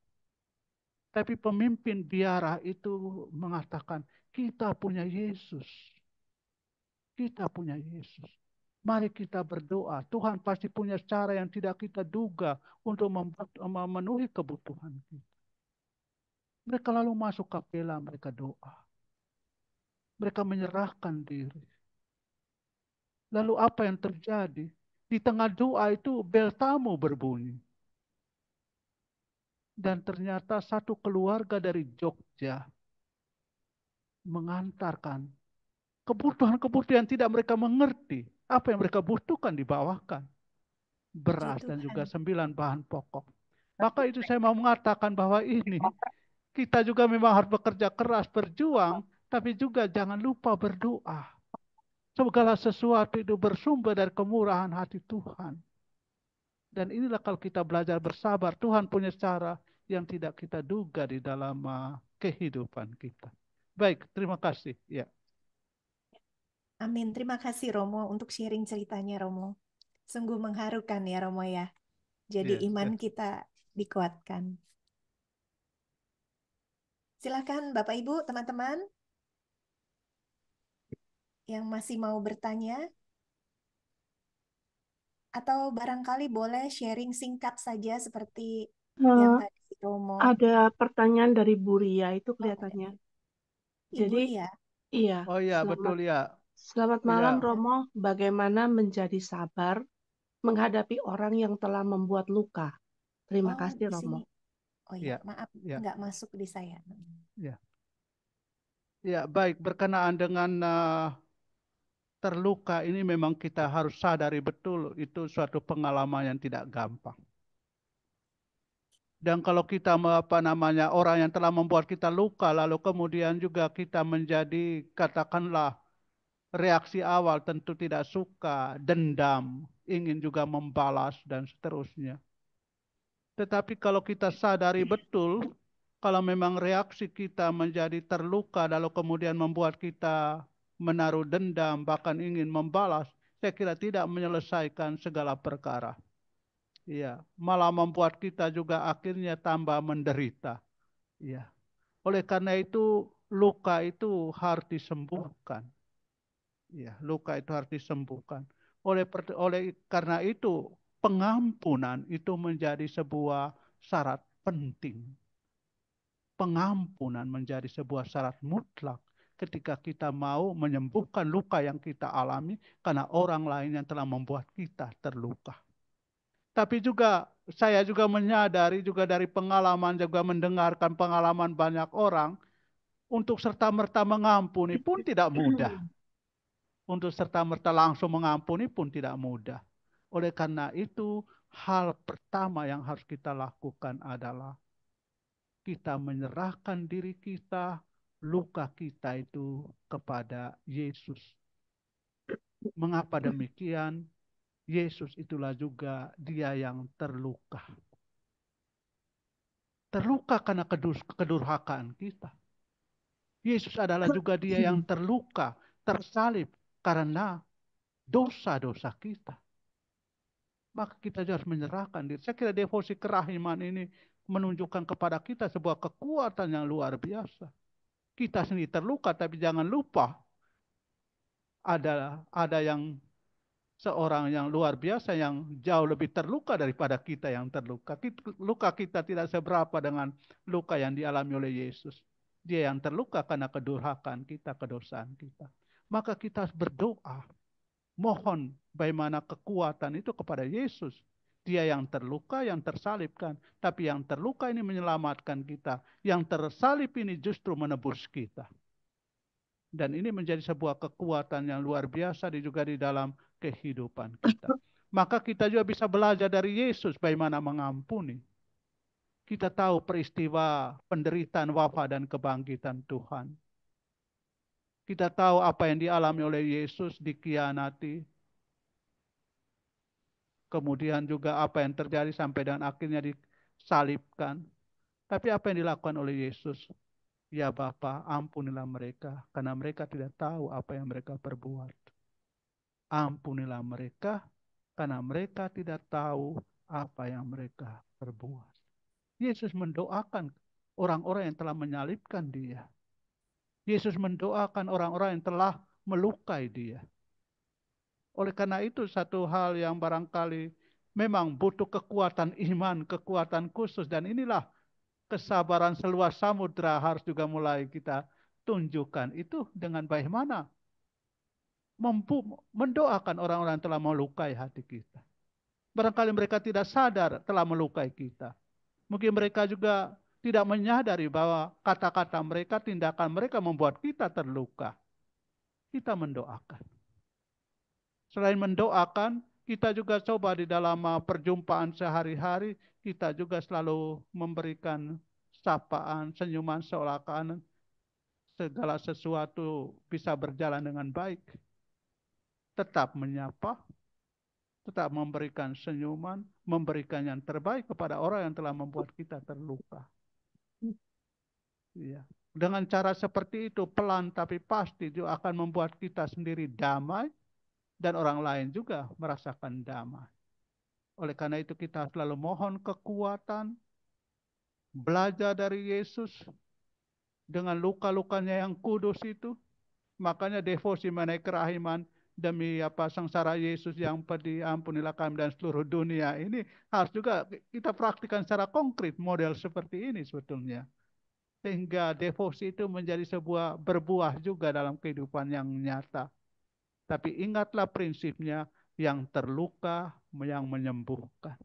Tapi pemimpin biara itu mengatakan, kita punya Yesus. Kita punya Yesus. Mari kita berdoa. Tuhan pasti punya cara yang tidak kita duga untuk memenuhi kebutuhan kita. Mereka lalu masuk kapela, mereka doa. Mereka menyerahkan diri. Lalu apa yang terjadi? Di tengah doa itu bel tamu berbunyi. Dan ternyata satu keluarga dari Jogja mengantarkan kebutuhan-kebutuhan yang tidak mereka mengerti. Apa yang mereka butuhkan dibawakan. Beras Puji dan juga Tuhan. 9 bahan pokok. Maka itu saya mau mengatakan bahwa ini kita juga memang harus bekerja keras, berjuang, tapi juga jangan lupa berdoa. Segala sesuatu itu bersumber dari kemurahan hati Tuhan. Dan inilah kalau kita belajar bersabar, Tuhan punya cara yang tidak kita duga di dalam kehidupan kita. Baik, terima kasih. Ya. Amin. Terima kasih Romo untuk sharing ceritanya Romo. Sungguh mengharukan ya Romo ya. Jadi Yes, iman yes. kita dikuatkan. Silakan Bapak Ibu, teman-teman yang masih mau bertanya. Atau barangkali boleh sharing singkat saja seperti yang tadi Romo. Ada pertanyaan dari Bu Ria itu Oh, ada. kelihatannya. Ibu Jadi, Ria. iya. Oh iya, betul ya. Selamat Iya. malam Romo. Bagaimana menjadi sabar menghadapi orang yang telah membuat luka? Terima kasih Di Romo. sini. Oh iya, Ya. maaf Ya. nggak masuk di saya. Ya. Ya, baik, berkenaan dengan terluka ini memang kita harus sadari betul itu suatu pengalaman yang tidak gampang. Dan kalau kita orang yang telah membuat kita luka, lalu kemudian juga kita menjadi, katakanlah, reaksi awal tentu tidak suka, dendam, ingin juga membalas dan seterusnya. Tetapi kalau kita sadari betul, kalau memang reaksi kita menjadi terluka, lalu kemudian membuat kita menaruh dendam, bahkan ingin membalas, saya kira tidak menyelesaikan segala perkara. Iya, malah membuat kita juga akhirnya tambah menderita. Iya. Oleh karena itu, luka itu harus disembuhkan. Iya, luka itu harus disembuhkan. Oleh karena itu, pengampunan itu menjadi sebuah syarat penting. Pengampunan menjadi sebuah syarat mutlak ketika kita mau menyembuhkan luka yang kita alami karena orang lain yang telah membuat kita terluka. Tapi juga saya juga menyadari juga dari pengalaman, juga mendengarkan pengalaman banyak orang, untuk serta-merta mengampuni pun tidak mudah. Untuk serta-merta langsung mengampuni pun tidak mudah. Oleh karena itu, hal pertama yang harus kita lakukan adalah kita menyerahkan diri kita, luka kita itu kepada Yesus. Mengapa demikian? Yesus itulah juga dia yang terluka. Terluka karena kedurhakaan kita. Yesus adalah juga dia yang terluka, tersalib karena dosa-dosa kita. maka kita harus menyerahkan diri. Saya kira devosi kerahiman ini menunjukkan kepada kita sebuah kekuatan yang luar biasa. Kita sendiri terluka, tapi jangan lupa ada yang seorang yang luar biasa yang jauh lebih terluka daripada kita yang terluka. Luka kita tidak seberapa dengan luka yang dialami oleh Yesus. Dia yang terluka karena kedurhakaan kita, kedosaan kita. Maka kita harus berdoa, mohon bagaimana kekuatan itu kepada Yesus. Dia yang terluka, yang tersalibkan. Tapi yang terluka ini menyelamatkan kita. Yang tersalib ini justru menebus kita. Dan ini menjadi sebuah kekuatan yang luar biasa juga di dalam kehidupan kita. Maka kita juga bisa belajar dari Yesus bagaimana mengampuni. Kita tahu peristiwa penderitaan, wafat, dan kebangkitan Tuhan. Kita tahu apa yang dialami oleh Yesus, dikhianati. Kemudian juga apa yang terjadi sampai dan akhirnya disalibkan. Tapi apa yang dilakukan oleh Yesus? Ya Bapa, ampunilah mereka, karena mereka tidak tahu apa yang mereka perbuat. Ampunilah mereka, karena mereka tidak tahu apa yang mereka perbuat. Yesus mendoakan orang-orang yang telah menyalibkan dia. Yesus mendoakan orang-orang yang telah melukai dia. Oleh karena itu satu hal yang barangkali memang butuh kekuatan iman, kekuatan khusus. Dan inilah kesabaran seluas samudra harus juga mulai kita tunjukkan. Itu dengan bagaimana mampu mendoakan orang-orang yang telah melukai hati kita. Barangkali mereka tidak sadar telah melukai kita. Mungkin mereka juga tidak menyadari bahwa kata-kata mereka, tindakan mereka membuat kita terluka. Kita mendoakan. Selain mendoakan, kita juga coba di dalam perjumpaan sehari-hari, kita juga selalu memberikan sapaan, senyuman seolah-olah segala sesuatu bisa berjalan dengan baik. Tetap menyapa, tetap memberikan senyuman, memberikan yang terbaik kepada orang yang telah membuat kita terluka. Ya. Dengan cara seperti itu, pelan tapi pasti juga akan membuat kita sendiri damai dan orang lain juga merasakan damai. Oleh karena itu kita selalu mohon kekuatan, belajar dari Yesus dengan luka-lukanya yang kudus itu. Makanya devosi mengenai kerahiman demi sengsara Yesus yang pedih, ampunilah kami dan seluruh dunia ini harus juga kita praktikkan secara konkret model seperti ini sebetulnya. Sehingga devosi itu menjadi sebuah berbuah juga dalam kehidupan yang nyata. Tapi ingatlah prinsipnya, yang terluka yang menyembuhkan.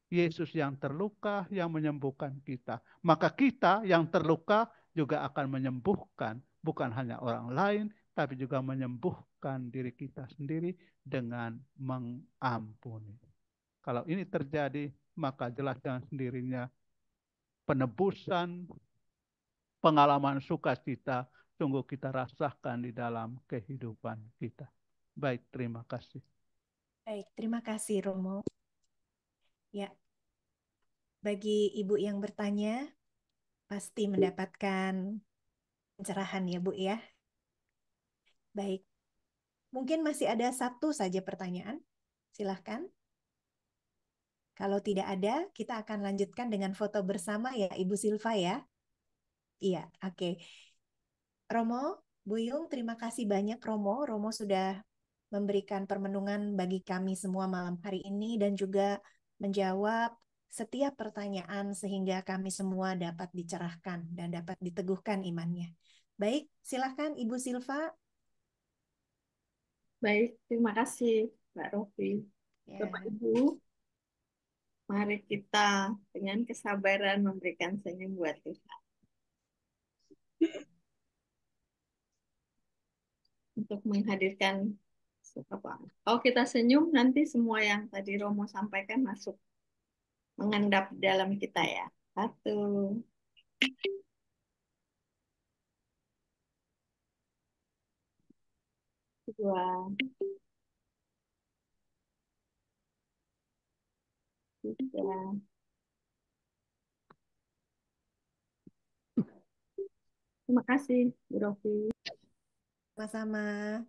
Yesus yang terluka yang menyembuhkan kita. Maka kita yang terluka juga akan menyembuhkan. Bukan hanya orang lain, tapi juga menyembuhkan diri kita sendiri dengan mengampuni. Kalau ini terjadi, maka jelas dengan sendirinya penebusan, pengalaman sukacita sungguh kita rasakan di dalam kehidupan kita. Baik, terima kasih. Baik, terima kasih Romo. Ya, bagi Ibu yang bertanya, pasti mendapatkan pencerahan ya Bu ya. Baik, mungkin masih ada satu saja pertanyaan. Silahkan. Kalau tidak ada, kita akan lanjutkan dengan foto bersama ya Ibu Silva ya. Iya, oke. Romo, Bu Yung, terima kasih banyak Romo. Romo sudah memberikan permenungan bagi kami semua malam hari ini dan juga menjawab setiap pertanyaan sehingga kami semua dapat dicerahkan dan dapat diteguhkan imannya. Baik, silahkan Ibu Silva. Baik, terima kasih Mbak Rofi. Ya. Bapak Ibu, mari kita dengan kesabaran memberikan senyum buat Tuhan. Untuk menghadirkan apa? Kalau kita senyum, nanti semua yang tadi Romo sampaikan masuk mengendap dalam kita ya. 1, 2, 3. Terima kasih, Bu Rofi. Sama-sama.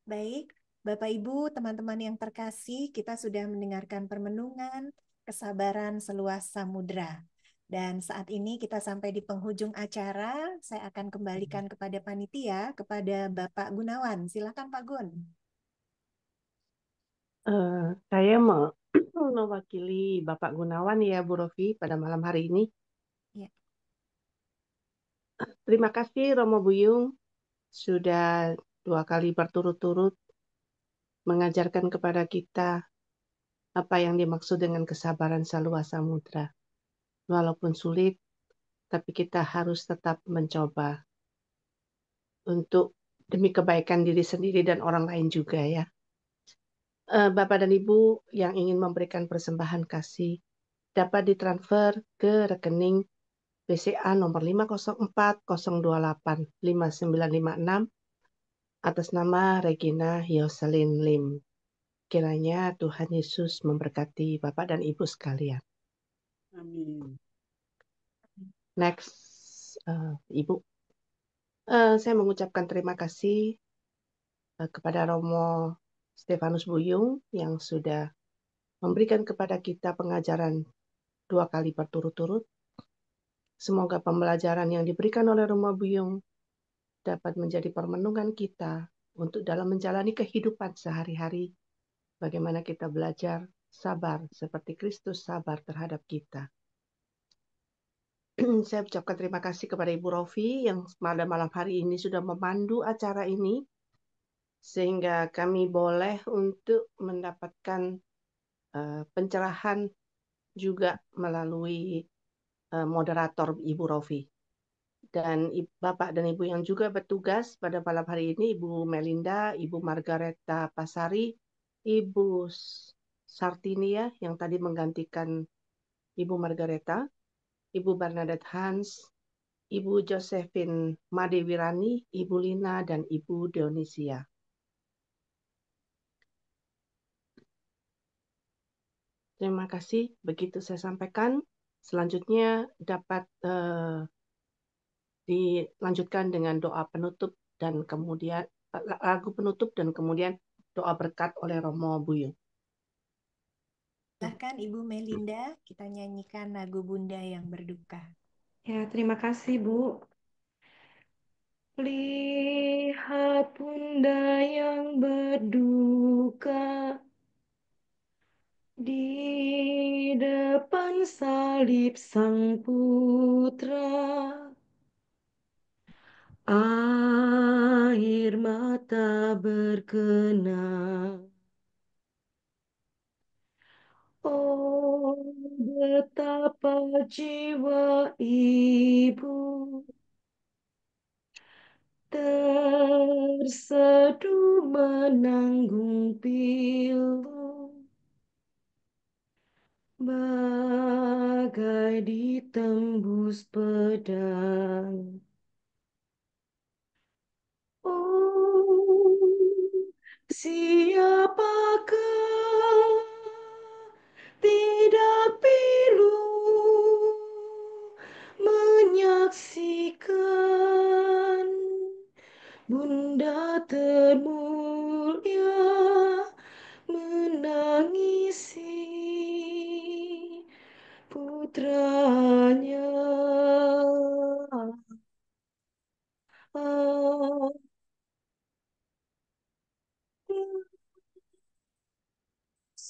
Baik, Bapak Ibu, teman-teman yang terkasih, kita sudah mendengarkan permenungan kesabaran seluas samudra. Dan saat ini kita sampai di penghujung acara. Saya akan kembalikan kepada panitia, kepada Bapak Gunawan. Silakan Pak Gun. Saya mewakili Bapak Gunawan ya, Bu Rofi, pada malam hari ini. Ya. Terima kasih Romo Buyung sudah 2 kali berturut-turut mengajarkan kepada kita apa yang dimaksud dengan kesabaran seluas samudra. Walaupun sulit, tapi kita harus tetap mencoba untuk demi kebaikan diri sendiri dan orang lain juga ya. Bapak dan Ibu yang ingin memberikan persembahan kasih dapat ditransfer ke rekening BCA nomor 504-028-5956 atas nama Regina Yoselin Lim. Kiranya Tuhan Yesus memberkati Bapak dan Ibu sekalian. Amin. Next, Ibu. Saya mengucapkan terima kasih kepada Romo Stefanus Buyung yang sudah memberikan kepada kita pengajaran 2 kali berturut-turut. Semoga pembelajaran yang diberikan oleh Romo Buyung dapat menjadi permenungan kita untuk dalam menjalani kehidupan sehari-hari, bagaimana kita belajar sabar seperti Kristus sabar terhadap kita. Saya ucapkan terima kasih kepada Ibu Rofi yang pada malam hari ini sudah memandu acara ini, sehingga kami boleh untuk mendapatkan pencerahan juga melalui moderator Ibu Rofi. Dan Bapak dan Ibu yang juga bertugas pada malam hari ini, Ibu Melinda, Ibu Margareta Pasari, Ibu Sartini ya, yang tadi menggantikan Ibu Margareta, Ibu Bernadette Hans, Ibu Josephine Madewirani, Ibu Lina, dan Ibu Dionisia. Terima kasih, begitu saya sampaikan. Selanjutnya dapat dilanjutkan dengan doa penutup dan kemudian lagu penutup dan kemudian doa berkat oleh Romo Buyung. Silahkan Ibu Melinda, kita nyanyikan lagu Bunda yang berduka. Ya, terima kasih Bu. Lihat Bunda yang berduka di depan salib Sang Putra. Air mata berkenang. Oh, betapa jiwa ibu terseduh menanggung pilu, bagai ditembus pedang. Oh, siapakah tidak pilu menyaksikan Bunda termulia menangisi putranya.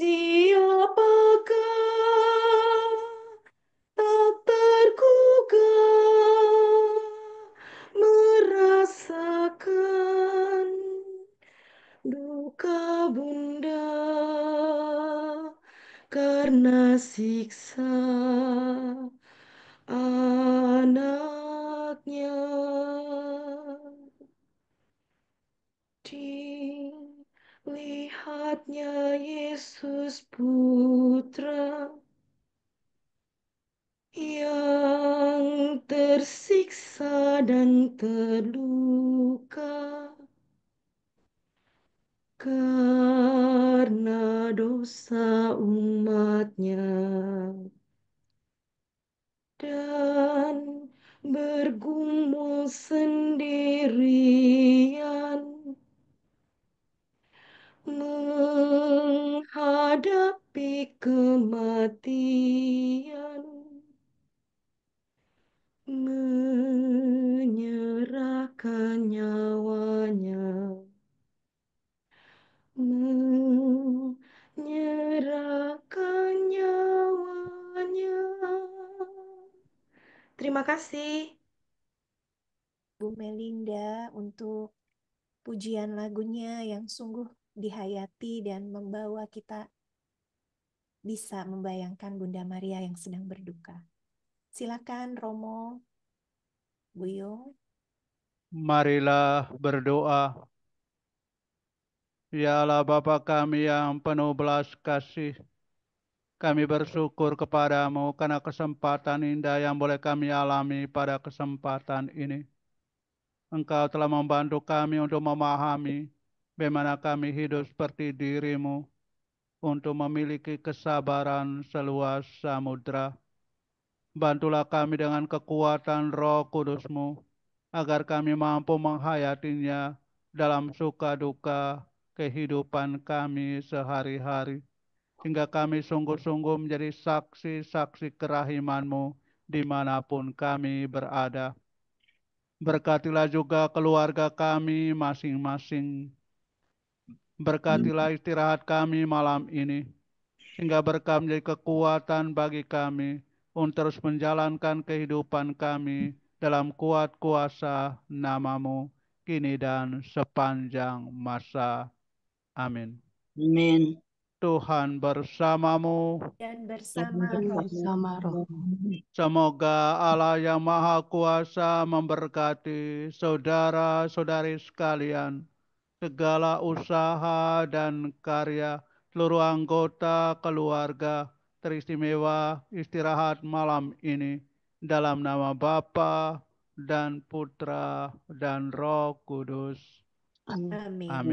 Siapakah tak tergugah merasakan duka Bunda karena siksa anaknya. Dilihatnya Yesus Putra yang tersiksa dan terluka karena dosa umatnya dan bergumul sendirian menghadapi kematian, menyerahkan nyawanya, menyerahkan nyawanya. Terima kasih. Bu Melinda untuk pujian lagunya yang sungguh dihayati dan membawa kita bisa membayangkan Bunda Maria yang sedang berduka. Silakan Romo, Buyo. Marilah berdoa. Ya Allah Bapa kami yang penuh belas kasih, kami bersyukur kepadamu karena kesempatan indah yang boleh kami alami pada kesempatan ini. Engkau telah membantu kami untuk memahami bagaimana kami hidup seperti dirimu, untuk memiliki kesabaran seluas samudra. Bantulah kami dengan kekuatan Roh Kudus-Mu, agar kami mampu menghayatinya dalam suka duka kehidupan kami sehari-hari, hingga kami sungguh-sungguh menjadi saksi-saksi kerahiman-Mu dimanapun kami berada. Berkatilah juga keluarga kami masing-masing. Berkatilah istirahat kami malam ini, sehingga berkah menjadi kekuatan bagi kami untuk terus menjalankan kehidupan kami dalam kuat kuasa nama-Mu, kini dan sepanjang masa. Amin. Amin. Tuhan bersamamu. Dan bersama Dan Roh. bersama Roh. Semoga Allah yang Maha Kuasa memberkati saudara-saudari sekalian, segala usaha dan karya seluruh anggota keluarga teristimewa istirahat malam ini, dalam nama Bapa dan Putra dan Roh Kudus. Amin. Amin. Amin.